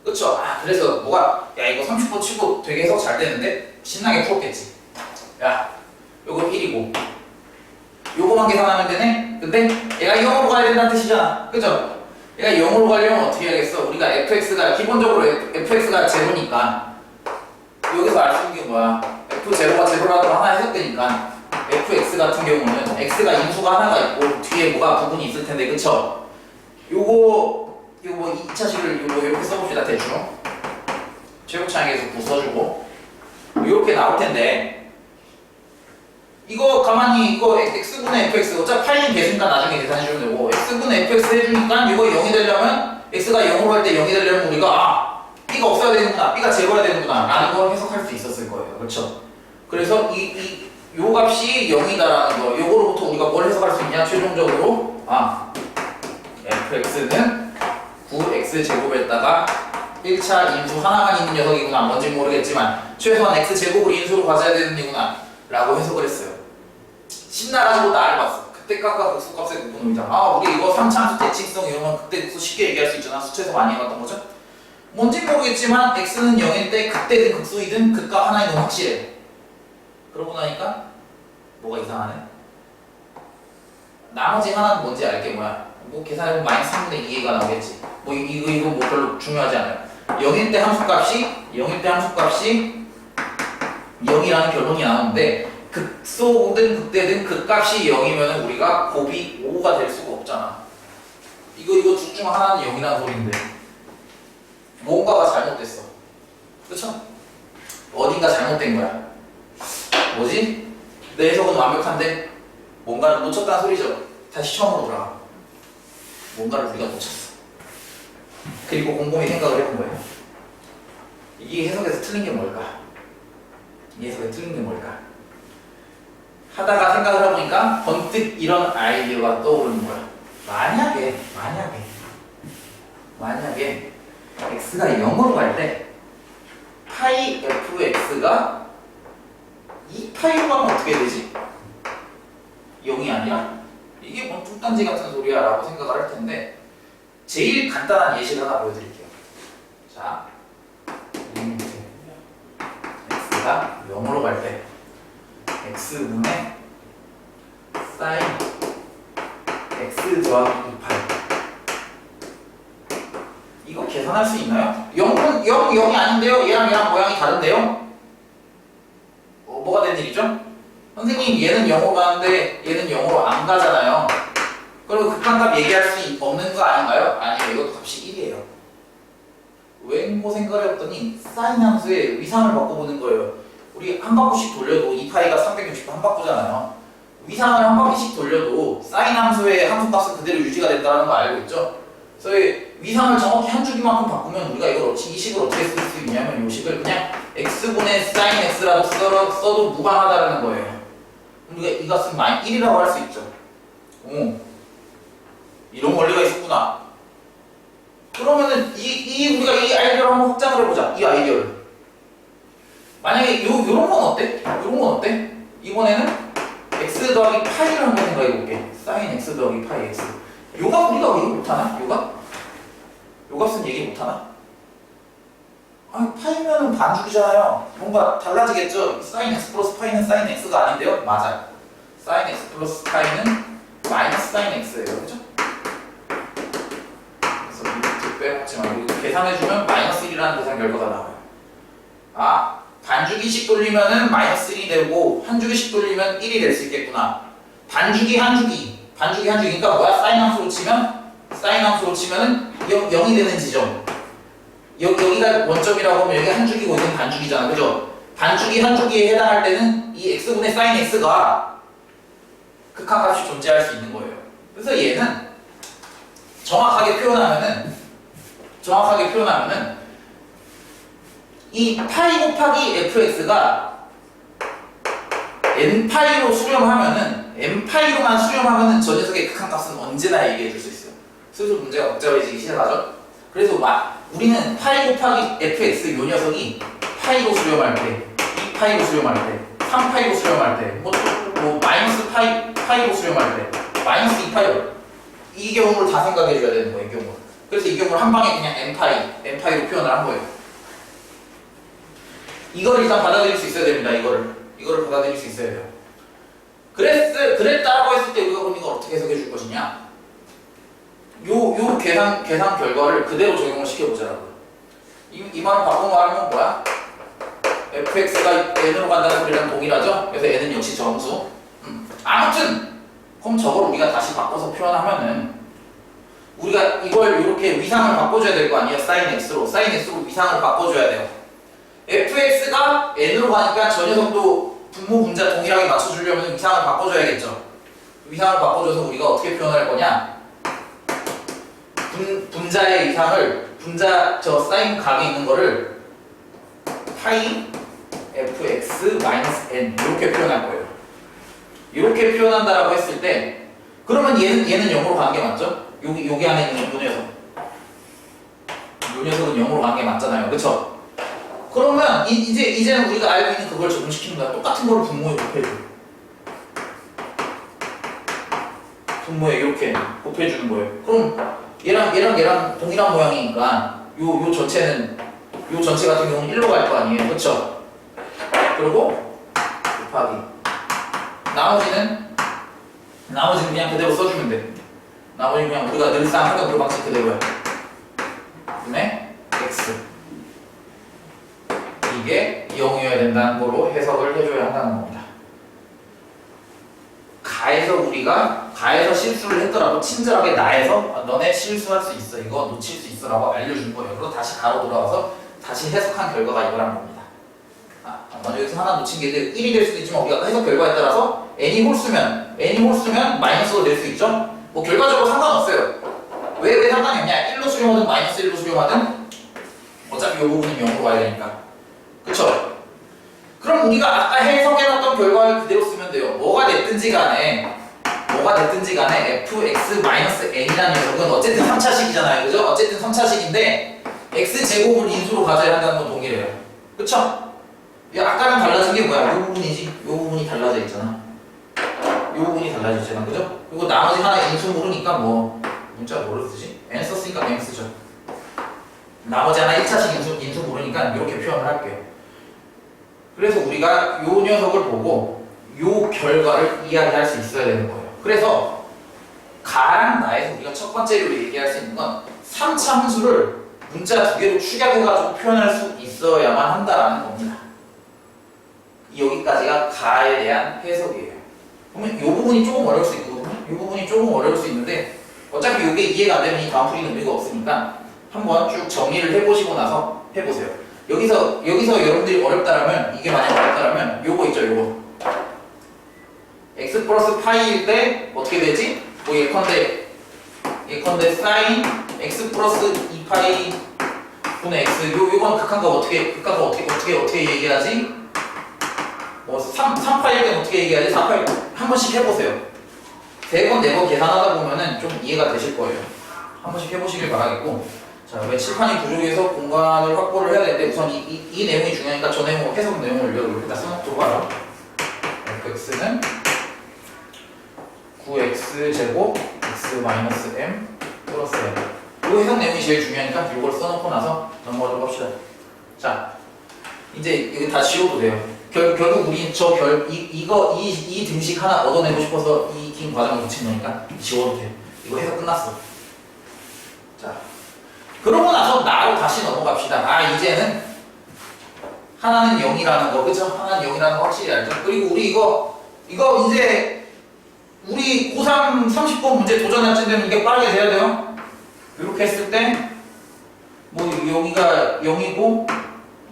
그쵸? 그래서 뭐가 야 이거 30번 치고 되게 해석 잘 되는데 신나게 풀었겠지. 야 요거 1이고 요거만 계산하면 되네? 근데 얘가 0으로 가야 된다는 뜻이잖아. 그죠? 얘가 0으로 가려면 어떻게 해야겠어? 우리가 fx가 기본적으로 fx가 제로니까 여기서 알 수 있는 게 뭐야? f0가 제로라고 하나 해석되니까 fx 같은 경우는 x가 인수가 하나가 있고 뒤에 뭐가 부분이 있을 텐데 그쵸? 요거 2차식을 요거 이렇게 써봅시다. 대충 최고차항에서 9 써주고 이렇게 나올 텐데 이거 가만히 이거 x분의 fx 어차피 8인 계수니까 나중에 계산해주면 되고 x분의 fx 해주니까 이거 0이 되려면 x가 0으로 할 때 0이 되려면 우리가 b가 없어야 되는구나 b가 제로야 되는구나 라는 걸 해석할 수 있었을 거예요. 그렇죠? 그래서 요 값이 0이다라는 거 요거로부터 우리가 뭘 해석할 수 있냐 최종적으로 fx는 9x제곱에다가 1차 인수 하나만 있는 녀석이구나 뭔지 모르겠지만 최소한 x제곱을 인수로 가져야 되는 이구나 라고 해석을 했어요. 신나라고 나를 봤어. 그때값과 극소값의 구분이다. 우리 이거 3차 함수 대칭성 이러면 그때 쉽게 얘기할 수 있잖아. 수치에서 많이 해봤던 거죠. 뭔지 모르겠지만 x는 0일 때 그때든 극소이든 극값 하나인 건 확실해. 그러고 나니까 뭐가 이상하네. 나머지 하나는 뭔지 알게 뭐야. 뭐 계산해보면 마이너스 3분의 2가 나오겠지. 뭐 이거 뭐 별로 중요하지 않아요. 0일 때 함수값이 0이라는 결론이 나오는데 극소든 극대든 극값이 0이면 우리가 곱이 5가 될 수가 없잖아. 이거 둘 중 하나는 0이라는 소리인데 뭔가가 잘못됐어. 그쵸? 어딘가 잘못된 거야. 뭐지? 내 해석은 완벽한데 뭔가를 놓쳤다는 소리죠. 다시 처음으로 돌아가. 뭔가를 우리가 놓쳤어. 그리고 곰곰이 생각을 해본 거예요. 이 해석에서 틀린 게 뭘까? 이 해석에 틀린 게 뭘까? 하다가 생각을 해보니까 번뜩 이런 아이디어가 떠오르는 거야. 만약에 x가 0으로 갈 때 파이 fx가 2파이로 가면 어떻게 되지? 0이 아니라? 이게 뭔 뚱딴지 같은 소리야 라고 생각을 할 텐데 제일 간단한 예시를 하나 보여드릴게요. 자, x가 0으로 갈 때 x분의 sin x 더하기 2파이 이거 계산할 수 있나요? 0이 아닌데요? 얘랑 모양이 다른데요? 뭐가 된 일이죠? 선생님 얘는 0으로 가는데 얘는 0으로 안 가잖아요. 그리고 극한값 얘기할 수 없는 거 아닌가요? 아니요, 이것도 값이 1이에요. 웬고 생각을 해봤더니 사인 함수의 위상을 바꿔보는 거예요. 우리 한 바퀴씩 돌려도 2파이가 360도 한 바꾸잖아요. 위상을 한 바퀴씩 돌려도 사인 함수의 함수값은 그대로 유지가 된다는 거 알고 있죠? 그래서 위상을 정확히 한 주기만큼 바꾸면 우리가 이걸 이 식을 어떻게 쓸 수 있냐면 이 식을 그냥 x분의 sin x라고 써도 무방하다라는 거예요. 우리가 이 값은 -1이라고 할 수 있죠. 오, 이런 원리가 있었구나. 그러면은 우리가 이 아이디어를 한번 확장을 해보자. 이 아이디어를. 만약에 요런 건 어때? 요런 건 어때? 이번에는 x 더하기 파이를 한번 생각해볼게. sin x 더하기 파이 x. 요 값 우리가 얘기 못하나? 요 값은 얘기 못하나? 아니 파이면은 반죽이잖아요. 뭔가 달라지겠죠? sin x 플러스 파이는 sin x가 아닌데요? 맞아요. sin x 플러스 파이는 마이너스 sin x예요. 그죠? 그래서 루트 빼먹지 말고 계산해주면 마이너스 1이라는 계산 결과가 나와요. 아, 반주기씩 돌리면은 마이너스 1이 되고 한 주기씩 돌리면 1이 될 수 있겠구나. 반주기 한 주기. 그러니까 뭐야? 사인 함수로 치면은 0이 되는 지점. 여기가 원점이라고 하면 여기 한 주기고 여기는 반주기잖아. 그죠? 반주기 한 주기에 해당할 때는 이 x분의 sin x가 극한값이 존재할 수 있는 거예요. 그래서 얘는 정확하게 표현하면은 이 파이 곱하기 fx가 n파이로 수렴하면은 n파이로만 수렴하면은 저 녀석의 극한값은 언제나 얘기해 줄 수 있어요. 슬슬 문제가 복잡해지기 시작하죠. 그래서 우리는 파이 곱하기 fx 요 녀석이 파이로 수렴할 때, 2파이로 수렴할 때, 3파이로 수렴할 때, 뭐 마이너스 파이로 수렴할 때, 마이너스 2파이로 이 경우를 다 생각해 줘야 되는 거예요. 이 경우. 그래서 이 경우를 한 방에 그냥 n파이로 표현을 한 거예요. 이걸 일단 받아들일 수 있어야 됩니다. 이거를 받아들일 수 있어야 돼요. 그랬다라고 했을 때 우리가 그럼 이걸 어떻게 해석해 줄 것이냐? 요 계산 결과를 그대로 적용을 시켜보자라고요. 이 말은 바꿔 말하면 뭐야? fx가 n으로 간다는 소리랑 동일하죠? 그래서 n은 역시 정수. 아무튼 그럼 저걸 우리가 다시 바꿔서 표현하면은 우리가 이걸 이렇게 위상을 바꿔줘야 될 거 아니에요? sin x로 위상을 바꿔줘야 돼요. fx가 n으로 가니까 저 녀석도 분모 분자 동일하게 맞춰주려면 위상을 바꿔줘야겠죠. 위상을 바꿔줘서 우리가 어떻게 표현할 거냐? 분자의 위상을 분자 저 사인 각에 있는 거를 파이 fx n 이렇게 표현할 거예요. 이렇게 표현한다라고 했을 때 그러면 얘는 0으로 가는 게 맞죠? 여기 안에 있는 요 녀석. 요 녀석은 0으로 가는 게 맞잖아요. 그쵸? 그러면 이제는 우리가 알고 있는 그걸 적용시키는 거야. 똑같은 거를 분모에 곱해줘. 분모에 이렇게 곱해주는 거예요. 그럼 얘랑 동일한 모양이니까 요 전체 같은 경우는 1로 갈 거 아니에요. 그쵸? 그리고 곱하기 나머지는 그냥 그대로 써주면 돼. 나머지는 그냥 우리가 늘상 하던 그 방식 그대로야. 그다음에 x 이게 0이어야 된다는 거로 해석을 해줘야 한다는 겁니다. 가에서 우리가 가에서 실수를 했더라도 친절하게 나에서 너네 실수할 수 있어, 이거 놓칠 수 있어 라고 알려준 거예요. 그리고 다시 가로 돌아와서 다시 해석한 결과가 이거란 겁니다. 먼저 여기서 하나 놓친 게 1이 될 수도 있지만 우리가 해석 결과에 따라서 n이 홀수면 마이너스로 낼 수 있죠? 뭐 결과적으로 상관없어요. 왜 상관이 없냐? 1로 수렴하든 마이너스 1로 수렴하든 어차피 이 부분은 0으로 와야 되니까. 그쵸? 그럼 우리가 아까 해석해놨던 결과를 그대로 쓰면 돼요. 뭐가 됐든지 간에 fx-n이라는 녀석은 어쨌든 3차식이잖아요. 그죠? 어쨌든 3차식인데 x제곱을 인수로 가져야 한다는 건 동일해요. 그쵸? 아까랑 달라진 게 뭐야? 이 부분이지? 이 부분이 달라져 있잖아. 이 부분이 달라지잖아. 그죠? 그리고 나머지 하나 인수 모르니까 뭐 문자 뭐를 쓰지? n 썼으니까 m 쓰죠. 나머지 하나 1차식 인수 모르니까 이렇게 표현을 할게요. 그래서 우리가 이 녀석을 보고 이 결과를 이야기할 수 있어야 되는 거예요. 그래서 가랑 나에서 우리가 첫 번째로 얘기할 수 있는 건 3차 함수를 문자 두 개로 축약해가지고 표현할 수 있어야만 한다라는 겁니다. 여기까지가 가에 대한 해석이에요. 그러면 이 부분이 조금 어려울 수 있거든요. 이 부분이 조금 어려울 수 있는데 어차피 이게 이해가 안 되면 이 다음 풀이는 의미가 없으니까 한번 쭉 정리를 해보시고 나서 해보세요. 여기서 여러분들이 어렵다라면, 이게 만약 어렵다라면 요거 있죠, 요거. x 플러스 파이일 때 어떻게 되지? 뭐 예컨대 사인 x 플러스 2파이 분의 x, 요건 극한값 어떻게 얘기하지? 뭐 3파일 때는 어떻게 얘기하지? 4파일 한 번씩 해보세요. 3번, 4번 계산하다 보면은 좀 이해가 되실 거예요. 한 번씩 해보시길 바라겠고, 자, 왜 칠판이 부족해서 공간을 확보를 해야 되는데 우선 이 내용이 중요하니까 저 내용, 해석 내용을 여러분 써놓도록 하라. fx는 9x제곱 x-m 플러스 m. 이 해석 내용이 제일 중요하니까 이걸 써놓고 나서 넘어가도록 합시다. 자, 이제 이거 다 지워도 돼요. 결국 우리 이 등식 하나 얻어내고 싶어서 이 긴 과정을 거친 거니까 지워도 돼. 이거 해석 끝났어. 자, 그러고 나서 나로 다시 넘어갑시다. 이제는 하나는 0이라는 거, 그쵸? 하나는 0이라는 거 확실히 알죠? 그리고 우리 이거 이제 우리 고3 30번 문제 도전할 때는 이게 빠르게 돼야 돼요. 이렇게 했을 때 뭐 여기가 0이고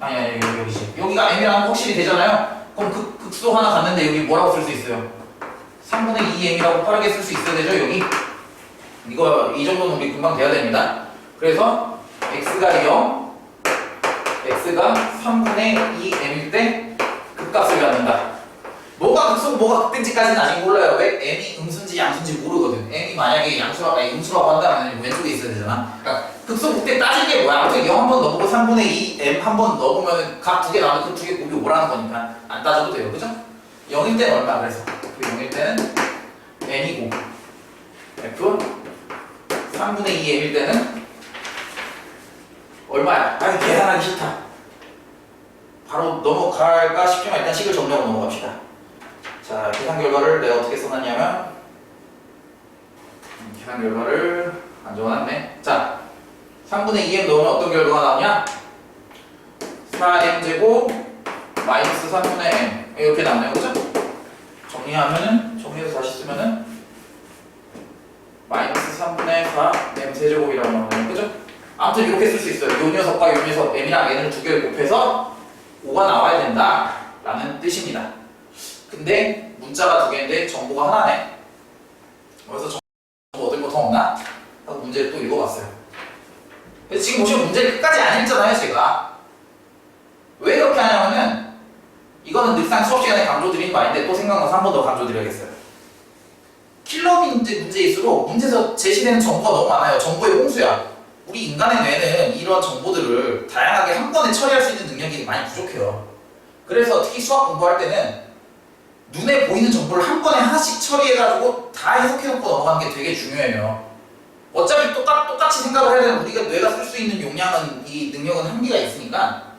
아니 여기지. 여기가 m이라는 거 확실히 되잖아요. 그럼 극소 하나 갔는데 여기 뭐라고 쓸 수 있어요? 3분의 2m이라고 빠르게 쓸 수 있어야 되죠, 여기? 이 정도는 우리 금방 돼야 됩니다. 그래서 x가 0, x가 3분의 2m일 때 극값을 갖는다. 뭐가 극소, 뭐가 극대인지까지는 아직 몰라요. 왜? m이 음수인지 양수인지 모르거든. m이 만약에 음수라고 한다면 왼쪽에 있어야 되잖아. 그러니까 극소 극대 따질 게 뭐야? 아무튼 0 한 번 넣어보고 3분의 2 m 한 번 넣어보면 각 두 개 나오면 그 두 개 곱이 오라는 거니까 안 따져도 돼요. 그죠? 0일 때는 얼마? 그래서 0일 때는 n이고 f 3분의 2m일 때는 얼마야? 계산하기 싫다. 바로 넘어갈까 싶지만 일단 식을 정리하고 넘어갑시다. 자, 계산 결과를 내가 어떻게 써놨냐면 계산 결과를 안 적어놨네. 자, 3분의 2m 넣으면 어떤 결과가 나오냐? 4m제곱 마이너스 3분의 m 이렇게 나오네요. 그죠? 정리해서 다시 쓰면은 마이너스 3분의 4 m 세제곱이라고 나오네요. 그죠? 아무튼 이렇게 쓸 수 있어요. 요 녀석과 요 녀석 m이랑 n을 두 개를 곱해서 5가 나와야 된다 라는 뜻입니다. 근데 문자가 두 개인데 정보가 하나네. 그래서 정보 얻을 거 더 없나? 하고 문제를 또 읽어봤어요. 그래서 지금 보시면 문제를 끝까지 안 읽잖아요, 제가. 왜 그렇게 하냐면은 이거는 늘상 수업 시간에 강조드린 바인데 또 생각나서 한 번 더 강조드려야겠어요. 킬러 문제일수록 문제에서 제시되는 정보가 너무 많아요. 정보의 홍수야. 우리 인간의 뇌는 이런 정보들을 다양하게 한 번에 처리할 수 있는 능력이 많이 부족해요. 그래서 특히 수학 공부할 때는 눈에 보이는 정보를 한 번에 하나씩 처리해가지고 다 해석해놓고 넘어가는 게 되게 중요해요. 어차피 똑같이 생각을 해야 되는 우리가 뇌가 쓸 수 있는 용량은, 이 능력은 한계가 있으니까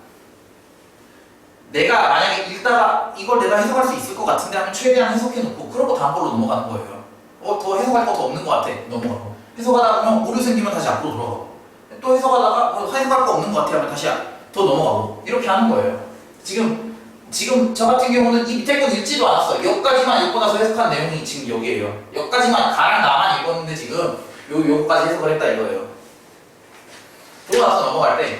내가 만약에 읽다가 이걸 내가 해석할 수 있을 것 같은데 하면 최대한 해석해놓고 그러고 다음 걸로 넘어가는 거예요. 더 해석할 거 더 없는 것 같아. 넘어가고. 해석하다 보면 오류 생기면 다시 앞으로 돌아가고. 또 해석하다가 해석할 거 없는 것 같아 하면 다시 더 넘어가고. 이렇게 하는 거예요. 지금 지금 저 같은 경우는 이 밑에 건 읽지도 않았어. 여기까지만 읽고 나서 해석한 내용이 지금 여기에요. 여기까지만 가랑 나만 읽었는데 지금 요거까지 해석을 했다 이거예요. 그러고 나서 넘어갈 때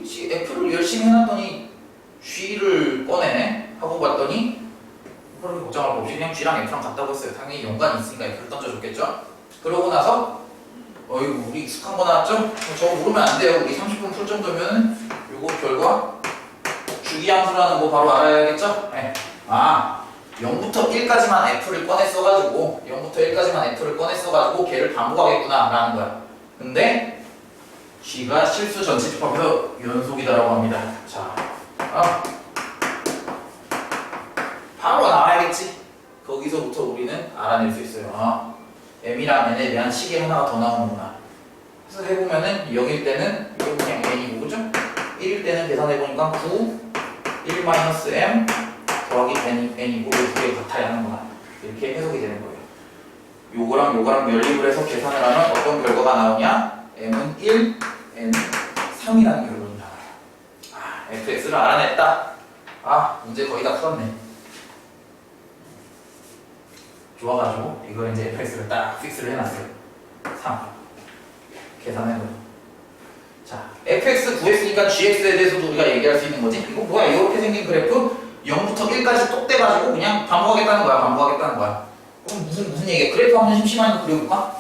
F를 열심히 해놨더니 G를 꺼내네 하고 봤더니 그렇게 걱정할 거 없이 그냥 G랑 F랑 같다고 했어요. 당연히 연관이 있으니까 F를 던져줬겠죠. 그러고 나서 어이구 우리 익숙한 거 나왔죠? 저거 모르면 안 돼요. 우리 30분 풀 정도면 요거 결과 주기함수라는 거 바로 알아야겠죠? 네. 0부터 1까지만 F를 꺼내 써가지고 0부터 1까지만 F를 꺼내 써가지고 걔를 반복하겠구나 라는 거야. 근데 G가 실수 전체 집합에서 연속이다라고 합니다. 자, 바로 나와야겠지? 거기서부터 우리는 알아낼 수 있어요. M이랑 N에 대한 식이 하나가 더 나오는구나. 그래서 해보면은 0일 때는 이거 그냥 N이고 그죠? 1일 때는 계산해보니까 9 1-M 더하기 N이고 이 두 개가 같아야 하는구나. 이렇게 해석이 되는 거예요. 요거랑 요거랑 연립을 해서 계산을 하면 어떤 결과가 나오냐? M은 1, N은 3이라는 결론이 나와요. fx를 알아냈다. 문제 거의 다 풀었네. 좋아가지고 이거 이제 fx를 딱 픽스를 해놨어요. 3 계산해놓고 자, fx 구했으니까 gx에 대해서도 우리가 얘기할 수 있는 거지. 이거 뭐야? 이렇게 생긴 그래프 0부터 1까지 똑 떼가지고 그냥 반복하겠다는 거야. 반복하겠다는 거야. 그럼 무슨 얘기야? 그래프 한번 심심하니까 그려볼까?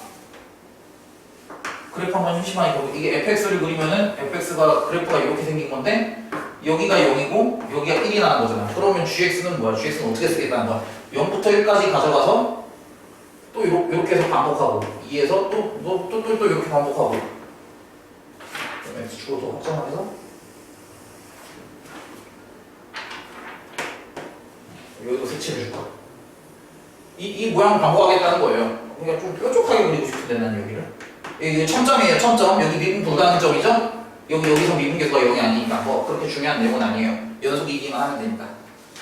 그래프 한번 심심하니까 이게 fx를 그리면은 fx가 그래프가 이렇게 생긴 건데 여기가 0이고 여기가 1이 나는 거잖아. 그러면 gx는 뭐야? gx는 어떻게 쓰겠다는 거야? 0부터 1까지 가져가서 또 이렇게 해서 반복하고 2에서 또 이렇게 반복하고 x축으로 또 확장을 해서 여기도 색칠해 줄 거야. 이 모양을 반복하겠다는 거예요. 그러니까 좀 뾰족하게 그리고 싶은데 난 여기를 이게 첨점이에요. 첨점. 여기 미분 불가능점이죠? 여기서 미분계수가 0이 아니니까 뭐 그렇게 중요한 내용은 아니에요. 연속이기만 하면 되니까.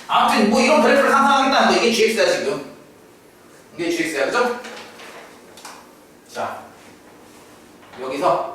아무튼 뭐 이런 그래프를 상상하겠다는 거. 이게 gx야 지금. 이게 gx야 그죠? 자 여기서